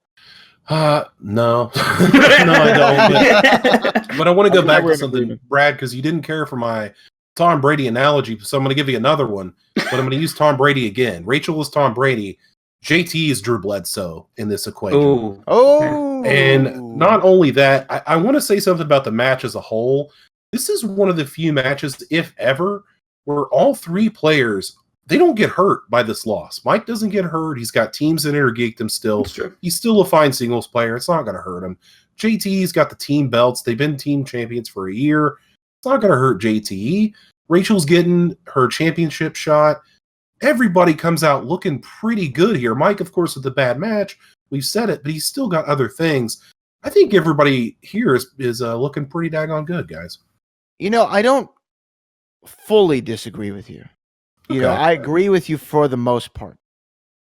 No. No, I don't. But I want to go back to something, Brad, because you didn't care for my Tom Brady analogy, so I'm going to give you another one, but I'm going to use Tom Brady again. Rachel is Tom Brady. JT is Drew Bledsoe in this equation. Ooh. Oh. And not only that, I want to say something about the match as a whole. This is one of the few matches, if ever, where all three players, they don't get hurt by this loss. Mike doesn't get hurt. He's got teams that intergeeked him still. He's still a fine singles player. It's not going to hurt him. JT's got the team belts. They've been team champions for a year. It's not going to hurt JT. Rachel's getting her championship shot. Everybody comes out looking pretty good here. Mike, of course, with the bad match. We've said it, but he's still got other things. I think everybody here is looking pretty daggone good, guys. I don't fully disagree with you. I agree with you for the most part.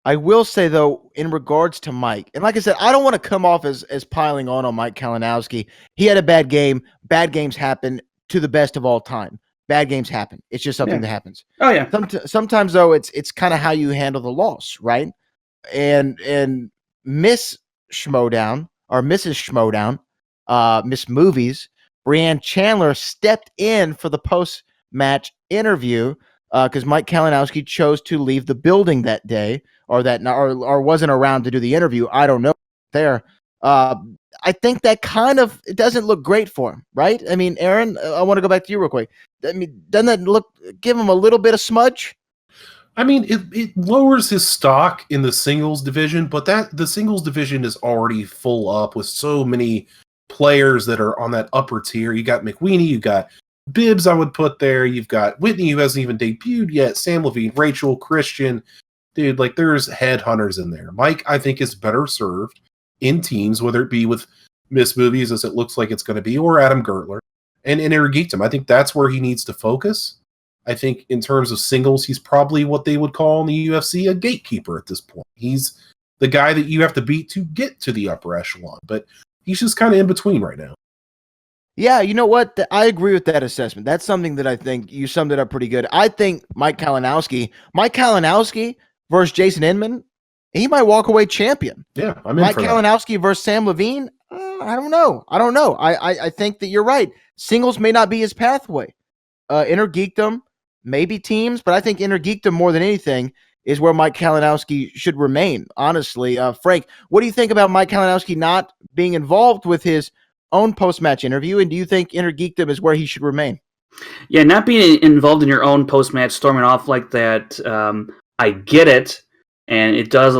I will say, though, in regards to Mike, and like I said, I don't want to come off as piling on Mike Kalinowski. He had a bad game. Bad games happen to the best of all time. Bad games happen. It's just something that happens. Oh, yeah. Sometimes, though, it's kind of how you handle the loss, right? And Miss Schmoedown, or Mrs. Schmoedown, Miss Movies, Bryan Chandler stepped in for the post-match interview because Mike Kalinowski chose to leave the building that day, or wasn't around to do the interview. I don't know. I think that it doesn't look great for him, right? I mean, Aaron, I want to go back to you real quick. I mean, doesn't that give him a little bit of smudge? I mean, it lowers his stock in the singles division, but the singles division is already full up with so many players that are on that upper tier. You got McWeeny, you got Bibbs, I would put there. You've got Whitney, who hasn't even debuted yet. Sam Levine, Rachel, Christian. Dude, there's headhunters in there. Mike, I think, is better served in teams, whether it be with Miss Movies, as it looks like it's going to be, or Adam Gertler, and Intergeeked him. I think that's where he needs to focus. I think in terms of singles, he's probably what they would call in the UFC a gatekeeper at this point. He's the guy that you have to beat to get to the upper echelon, but he's just kind of in between right now. Yeah, you know what? I agree with that assessment. That's something that I think you summed it up pretty good. I think Mike Kalinowski versus Jason Inman, he might walk away champion. Yeah, I'm in Mike for Kalinowski versus Sam Levine, I don't know. I think that you're right. Singles may not be his pathway. Intergeekdom, maybe teams, but I think Intergeekdom more than anything is where Mike Kalinowski should remain, honestly. Frank, what do you think about Mike Kalinowski not being involved with his own post-match interview, and do you think Intergeekdom is where he should remain? Yeah, not being involved in your own post-match, storming off like that, I get it, and it does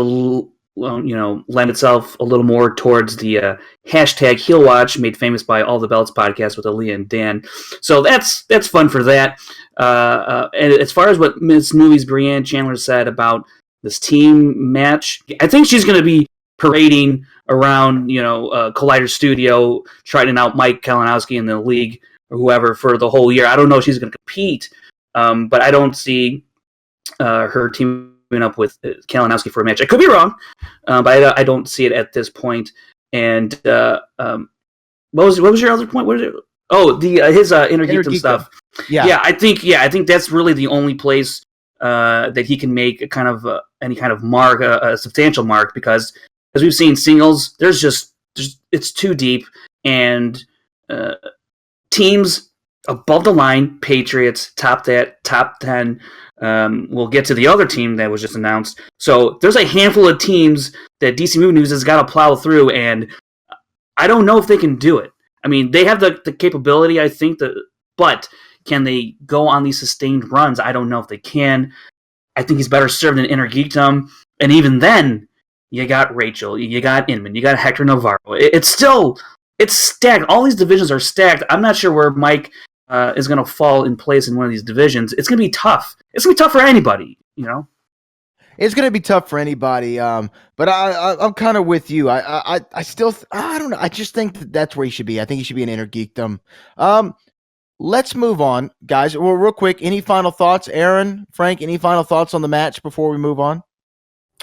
lend itself a little more towards the hashtag Heel Watch, made famous by All the Belts podcast with Aaliyah and Dan. So that's fun for that. And as far as what Miss Movies Bryan Chandler said about this team match, I think she's going to be parading around, Collider Studio, trying out Mike Kalinowski in the league or whoever for the whole year. I don't know if she's going to compete, but I don't see her teaming up with Kalinowski for a match. I could be wrong, but I don't see it at this point. And what was your other point? What is it? Oh, the his Inner Geekdom Geekdom. stuff. Yeah. I think that's really the only place that he can make a kind of any kind of mark, a substantial mark, because as we've seen singles, it's too deep, and teams above the line, Patriots, top 10. We'll get to the other team that was just announced. So there's a handful of teams that DC Movie News has got to plow through, and I don't know if they can do it. I mean, they have the capability, I think, but can they go on these sustained runs? I don't know if they can. I think he's better served in Inner Geekdom. And even then, you got Rachel, you got Inman, you got Hector Navarro. It's stacked. All these divisions are stacked. I'm not sure where Mike is going to fall in place in one of these divisions. It's going to be tough. It's going to be tough for anybody, you know? It's going to be tough for anybody, but I'm kind of with you. I still, I don't know. I just think that's where he should be. I think he should be in Inner Geekdom. Let's move on, guys. Well, real quick, any final thoughts? Aaron, Frank, any final thoughts on the match before we move on?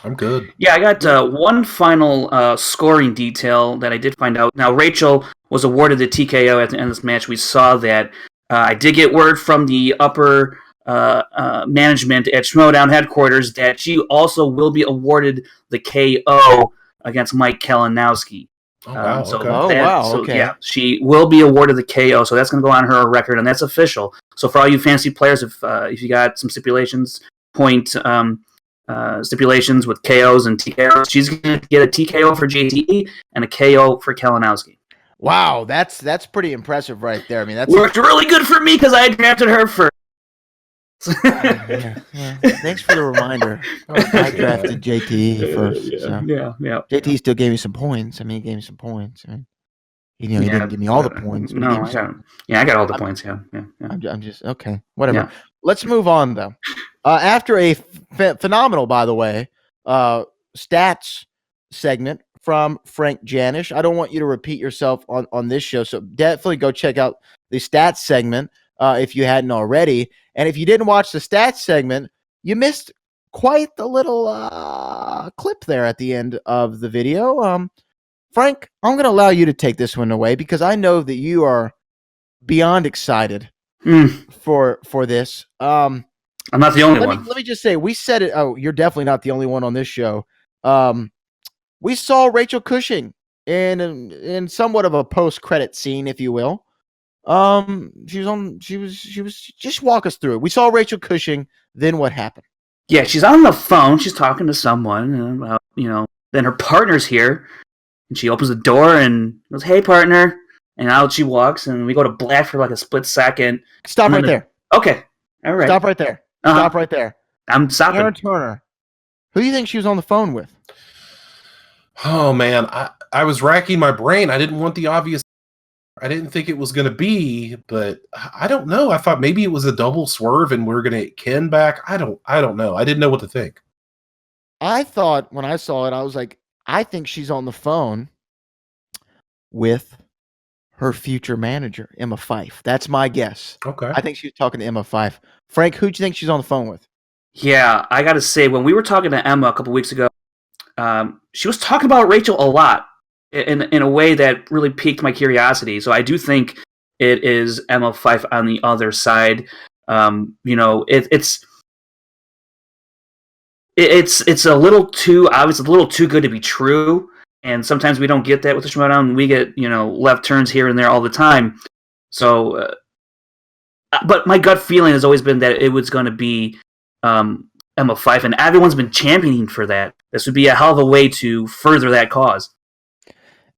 I'm good. Yeah, I got one final scoring detail that I did find out. Now, Rachel was awarded the TKO at the end of this match. We saw that. I did get word from the upper management at Schmoedown headquarters that she also will be awarded the KO against Mike Kalinowski. Oh, wow. Okay. Yeah, she will be awarded the KO, so that's going to go on her record, and that's official. So for all you fantasy players, if you got some stipulations with KOs and TKOs, she's going to get a TKO for JTE and a KO for Kalinowski. Wow, that's pretty impressive right there. I mean, that's worked really good for me because I drafted her first. yeah. Thanks for the reminder. I drafted JT first. So. Yeah. JT still gave me some points. I mean, he gave me some points. I mean, he didn't give me all the points. No, I got all the points. Yeah. I'm just okay. Whatever. Yeah. Let's move on though. After a phenomenal, by the way, stats segment from Frank Janisch. I don't want you to repeat yourself on this show, so definitely go check out the stats segment if you hadn't already. And if you didn't watch the stats segment, you missed quite the little clip there at the end of the video. Frank, I'm going to allow you to take this one away because I know that you are beyond excited for this. I'm not the only one. Let me just say, we said it. Oh, you're definitely not the only one on this show. We saw Rachel Cushing in somewhat of a post-credit scene, if you will. She was just walk us through it. We saw Rachel Cushing, then what happened? Yeah, she's on the phone, she's talking to someone, then her partner's here, and she opens the door and goes, "Hey partner," and out she walks, and we go to black for like a split second. Stop right there. Okay. All right. Stop right there. Uh-huh. Stop right there. I'm stopping. Aaron Turner. Who do you think she was on the phone with? Oh man, I was racking my brain. I didn't want the obvious. I didn't think it was going to be, but I don't know. I thought maybe it was a double swerve and we're going to get Ken back. I don't know. I didn't know what to think. I thought when I saw it, I was like, I think she's on the phone with her future manager, Emma Fife. That's my guess. Okay. I think she was talking to Emma Fife. Frank, who do you think she's on the phone with? Yeah, I got to say, when we were talking to Emma a couple weeks ago, she was talking about Rachel a lot in a way that really piqued my curiosity. So I do think it is Emma Fife on the other side. It's a little too obvious, a little too good to be true. And sometimes we don't get that with the Schmoedown. We get, left turns here and there all the time. So, but my gut feeling has always been that it was going to be Emma Fife, and everyone's been championing for that. This would be a hell of a way to further that cause.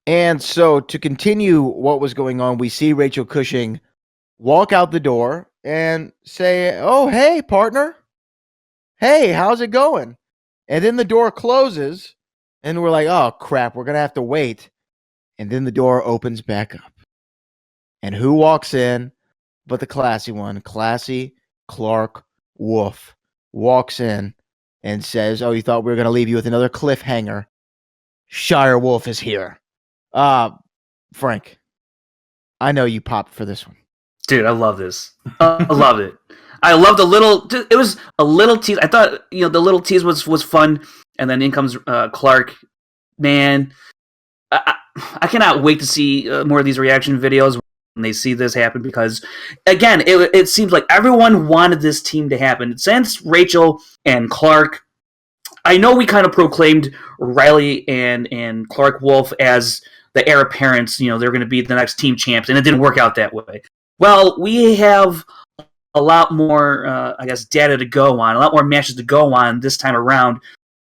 And so to continue what was going on, we see Rachel Cushing walk out the door and say, "Oh, hey, partner. Hey, how's it going?" And then the door closes, and we're like, "Oh, crap, we're going to have to wait." And then the door opens back up. And who walks in but the classy one? Classy Clark Wolf walks in and says, "Oh, you thought we were going to leave you with another cliffhanger? Shire Wolf is here." Frank, I know you popped for this one. Dude, I love this. I love it. I loved it was a little tease. I thought, the little tease was fun. And then in comes Clark. Man, I cannot wait to see more of these reaction videos. when they see this happen, because again, it seems like everyone wanted this team to happen. Since Rachel and Clark, I know we kind of proclaimed Riley and Clark Wolf as the heir apparents, they're going to be the next team champs, and it didn't work out that way. Well, we have a lot more, data to go on, a lot more matches to go on this time around.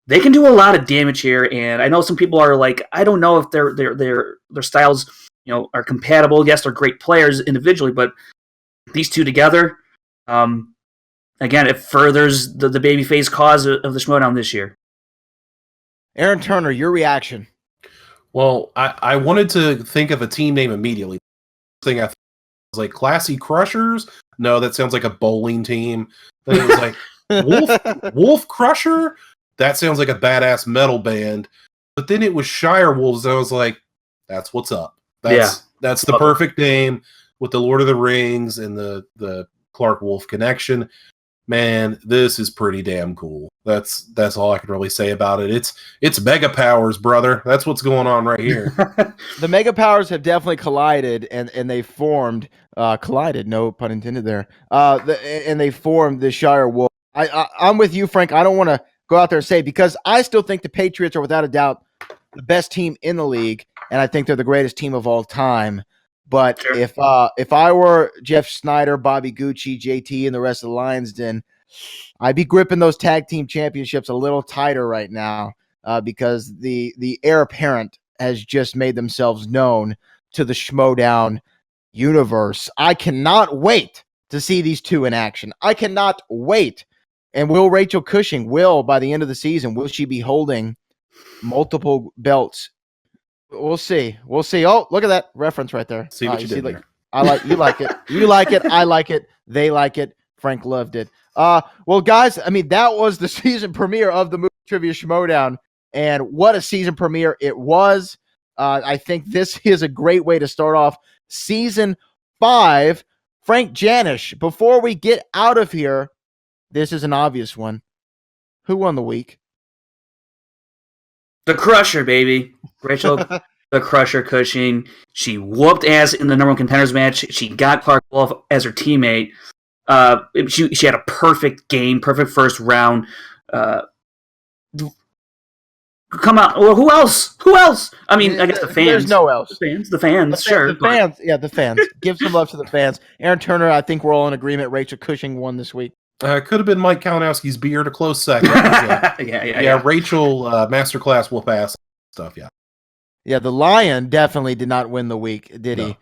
They can do a lot of damage here, and I know some people are like, I don't know if their styles, are compatible. Yes, they're great players individually, but these two together, again, it furthers the babyface cause of the Schmoedown this year. Aaron Turner, your reaction? Well, I wanted to think of a team name immediately. Thing I was like, Classy Crushers? No, that sounds like a bowling team. Then it was like Wolf Crusher? That sounds like a badass metal band. But then it was Shire Wolves, and I was like, that's what's up. That's the perfect name with the Lord of the Rings and the Clark Wolf connection. Man, this is pretty damn cool. That's all I can really say about it. It's mega powers, brother. That's what's going on right here. The mega powers have definitely collided, and they formed collided. No pun intended there. And they formed the Shire Wolf. I'm with you, Frank. I don't want to go out there and say, because I still think the Patriots are without a doubt the best team in the league, and I think they're the greatest team of all time. But sure, if I were Jeff Snyder, Bobby Gucci, JT, and the rest of the Lions Den, I'd be gripping those tag team championships a little tighter right now, because the heir apparent has just made themselves known to the Schmoedown universe. I cannot wait to see these two in action. I cannot wait. And will Rachel Cushing, by the end of the season, will she be holding multiple belts? We'll see. Oh, look at that reference right there. See what you did there. You like it. You like it. I like it. They like it. Frank loved it. Well, guys, that was the season premiere of the Movie Trivia Schmoedown, and what a season premiere it was. I think this is a great way to start off season 5. Frank Janisch, before we get out of here, this is an obvious one. Who won the week? The Crusher, baby. Rachel, the Crusher Cushing. She whooped ass in the number 1 contenders match. She got Clark Wolf as her teammate. She had a perfect game, perfect first round. Come on. Well, who else? I guess the fans. There's no else. The fans, sure. The fans. Yeah, the fans. Give some love to the fans. Aaron Turner, I think we're all in agreement. Rachel Cushing won this week. Could have been Mike Kalinowski's beard a close second. Yeah. Rachel, masterclass whoop ass stuff. Yeah. Yeah, the Lion definitely did not win the week, did he?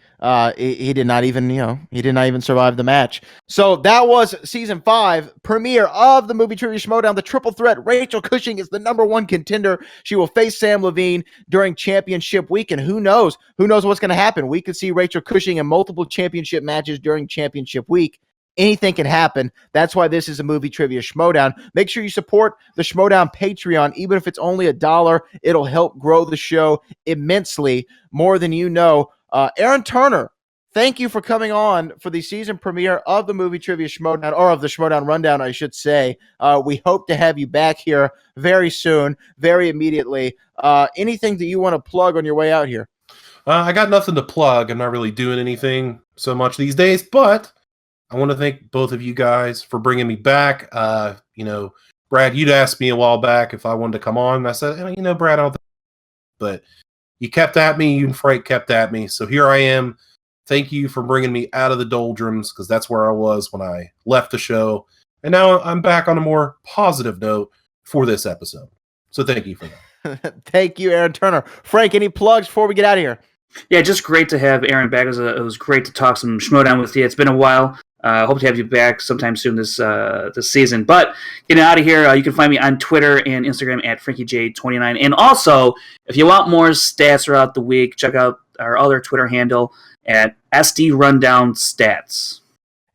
He did not even, he did not even survive the match. So that was season 5 premiere of the Movie Trivia Schmoedown, the triple threat. Rachel Cushing is the number 1 contender. She will face Sam Levine during championship week, and who knows what's going to happen. We could see Rachel Cushing in multiple championship matches during championship week. Anything can happen. That's why this is a Movie Trivia Schmoedown. Make sure you support the Schmoedown Patreon. Even if it's only $1, it'll help grow the show immensely, more than you know. Aaron Turner, thank you for coming on for the season premiere of the Movie Trivia Schmoedown, or of the Schmoedown Rundown, I should say. We hope to have you back here very soon, very immediately. Anything that you want to plug on your way out here? I got nothing to plug. I'm not really doing anything so much these days, but I want to thank both of you guys for bringing me back. Brad, you'd asked me a while back if I wanted to come on. And I said, Brad, I don't think. But you kept at me. You and Frank kept at me. So here I am. Thank you for bringing me out of the doldrums, because that's where I was when I left the show. And now I'm back on a more positive note for this episode. So thank you for that. Thank you, Aaron Turner. Frank, any plugs before we get out of here? Yeah, just great to have Aaron back. It was great to talk some Schmoedown with you. It's been a while. Hope to have you back sometime soon this season. But getting out of here, you can find me on Twitter and Instagram at FrankieJ29. And also, if you want more stats throughout the week, check out our other Twitter handle at SD Rundown Stats.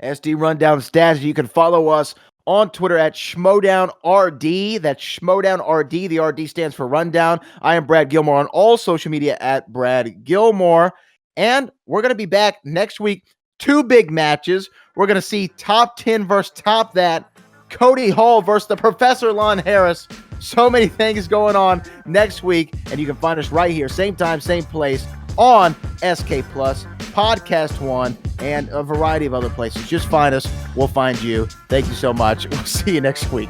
SD Rundown Stats. You can follow us on Twitter at Schmoedown RD. That's Schmoedown RD. The RD stands for Rundown. I am Brad Gilmore on all social media at Brad Gilmore. And we're going to be back next week. 2 big matches. We're going to see top 10 versus top that. Cody Hall versus the Professor Lon Harris. So many things going on next week. And you can find us right here. Same time, same place. on SK Plus, Podcast One, and a variety of other places. Just find us. We'll find you. Thank you so much. We'll see you next week.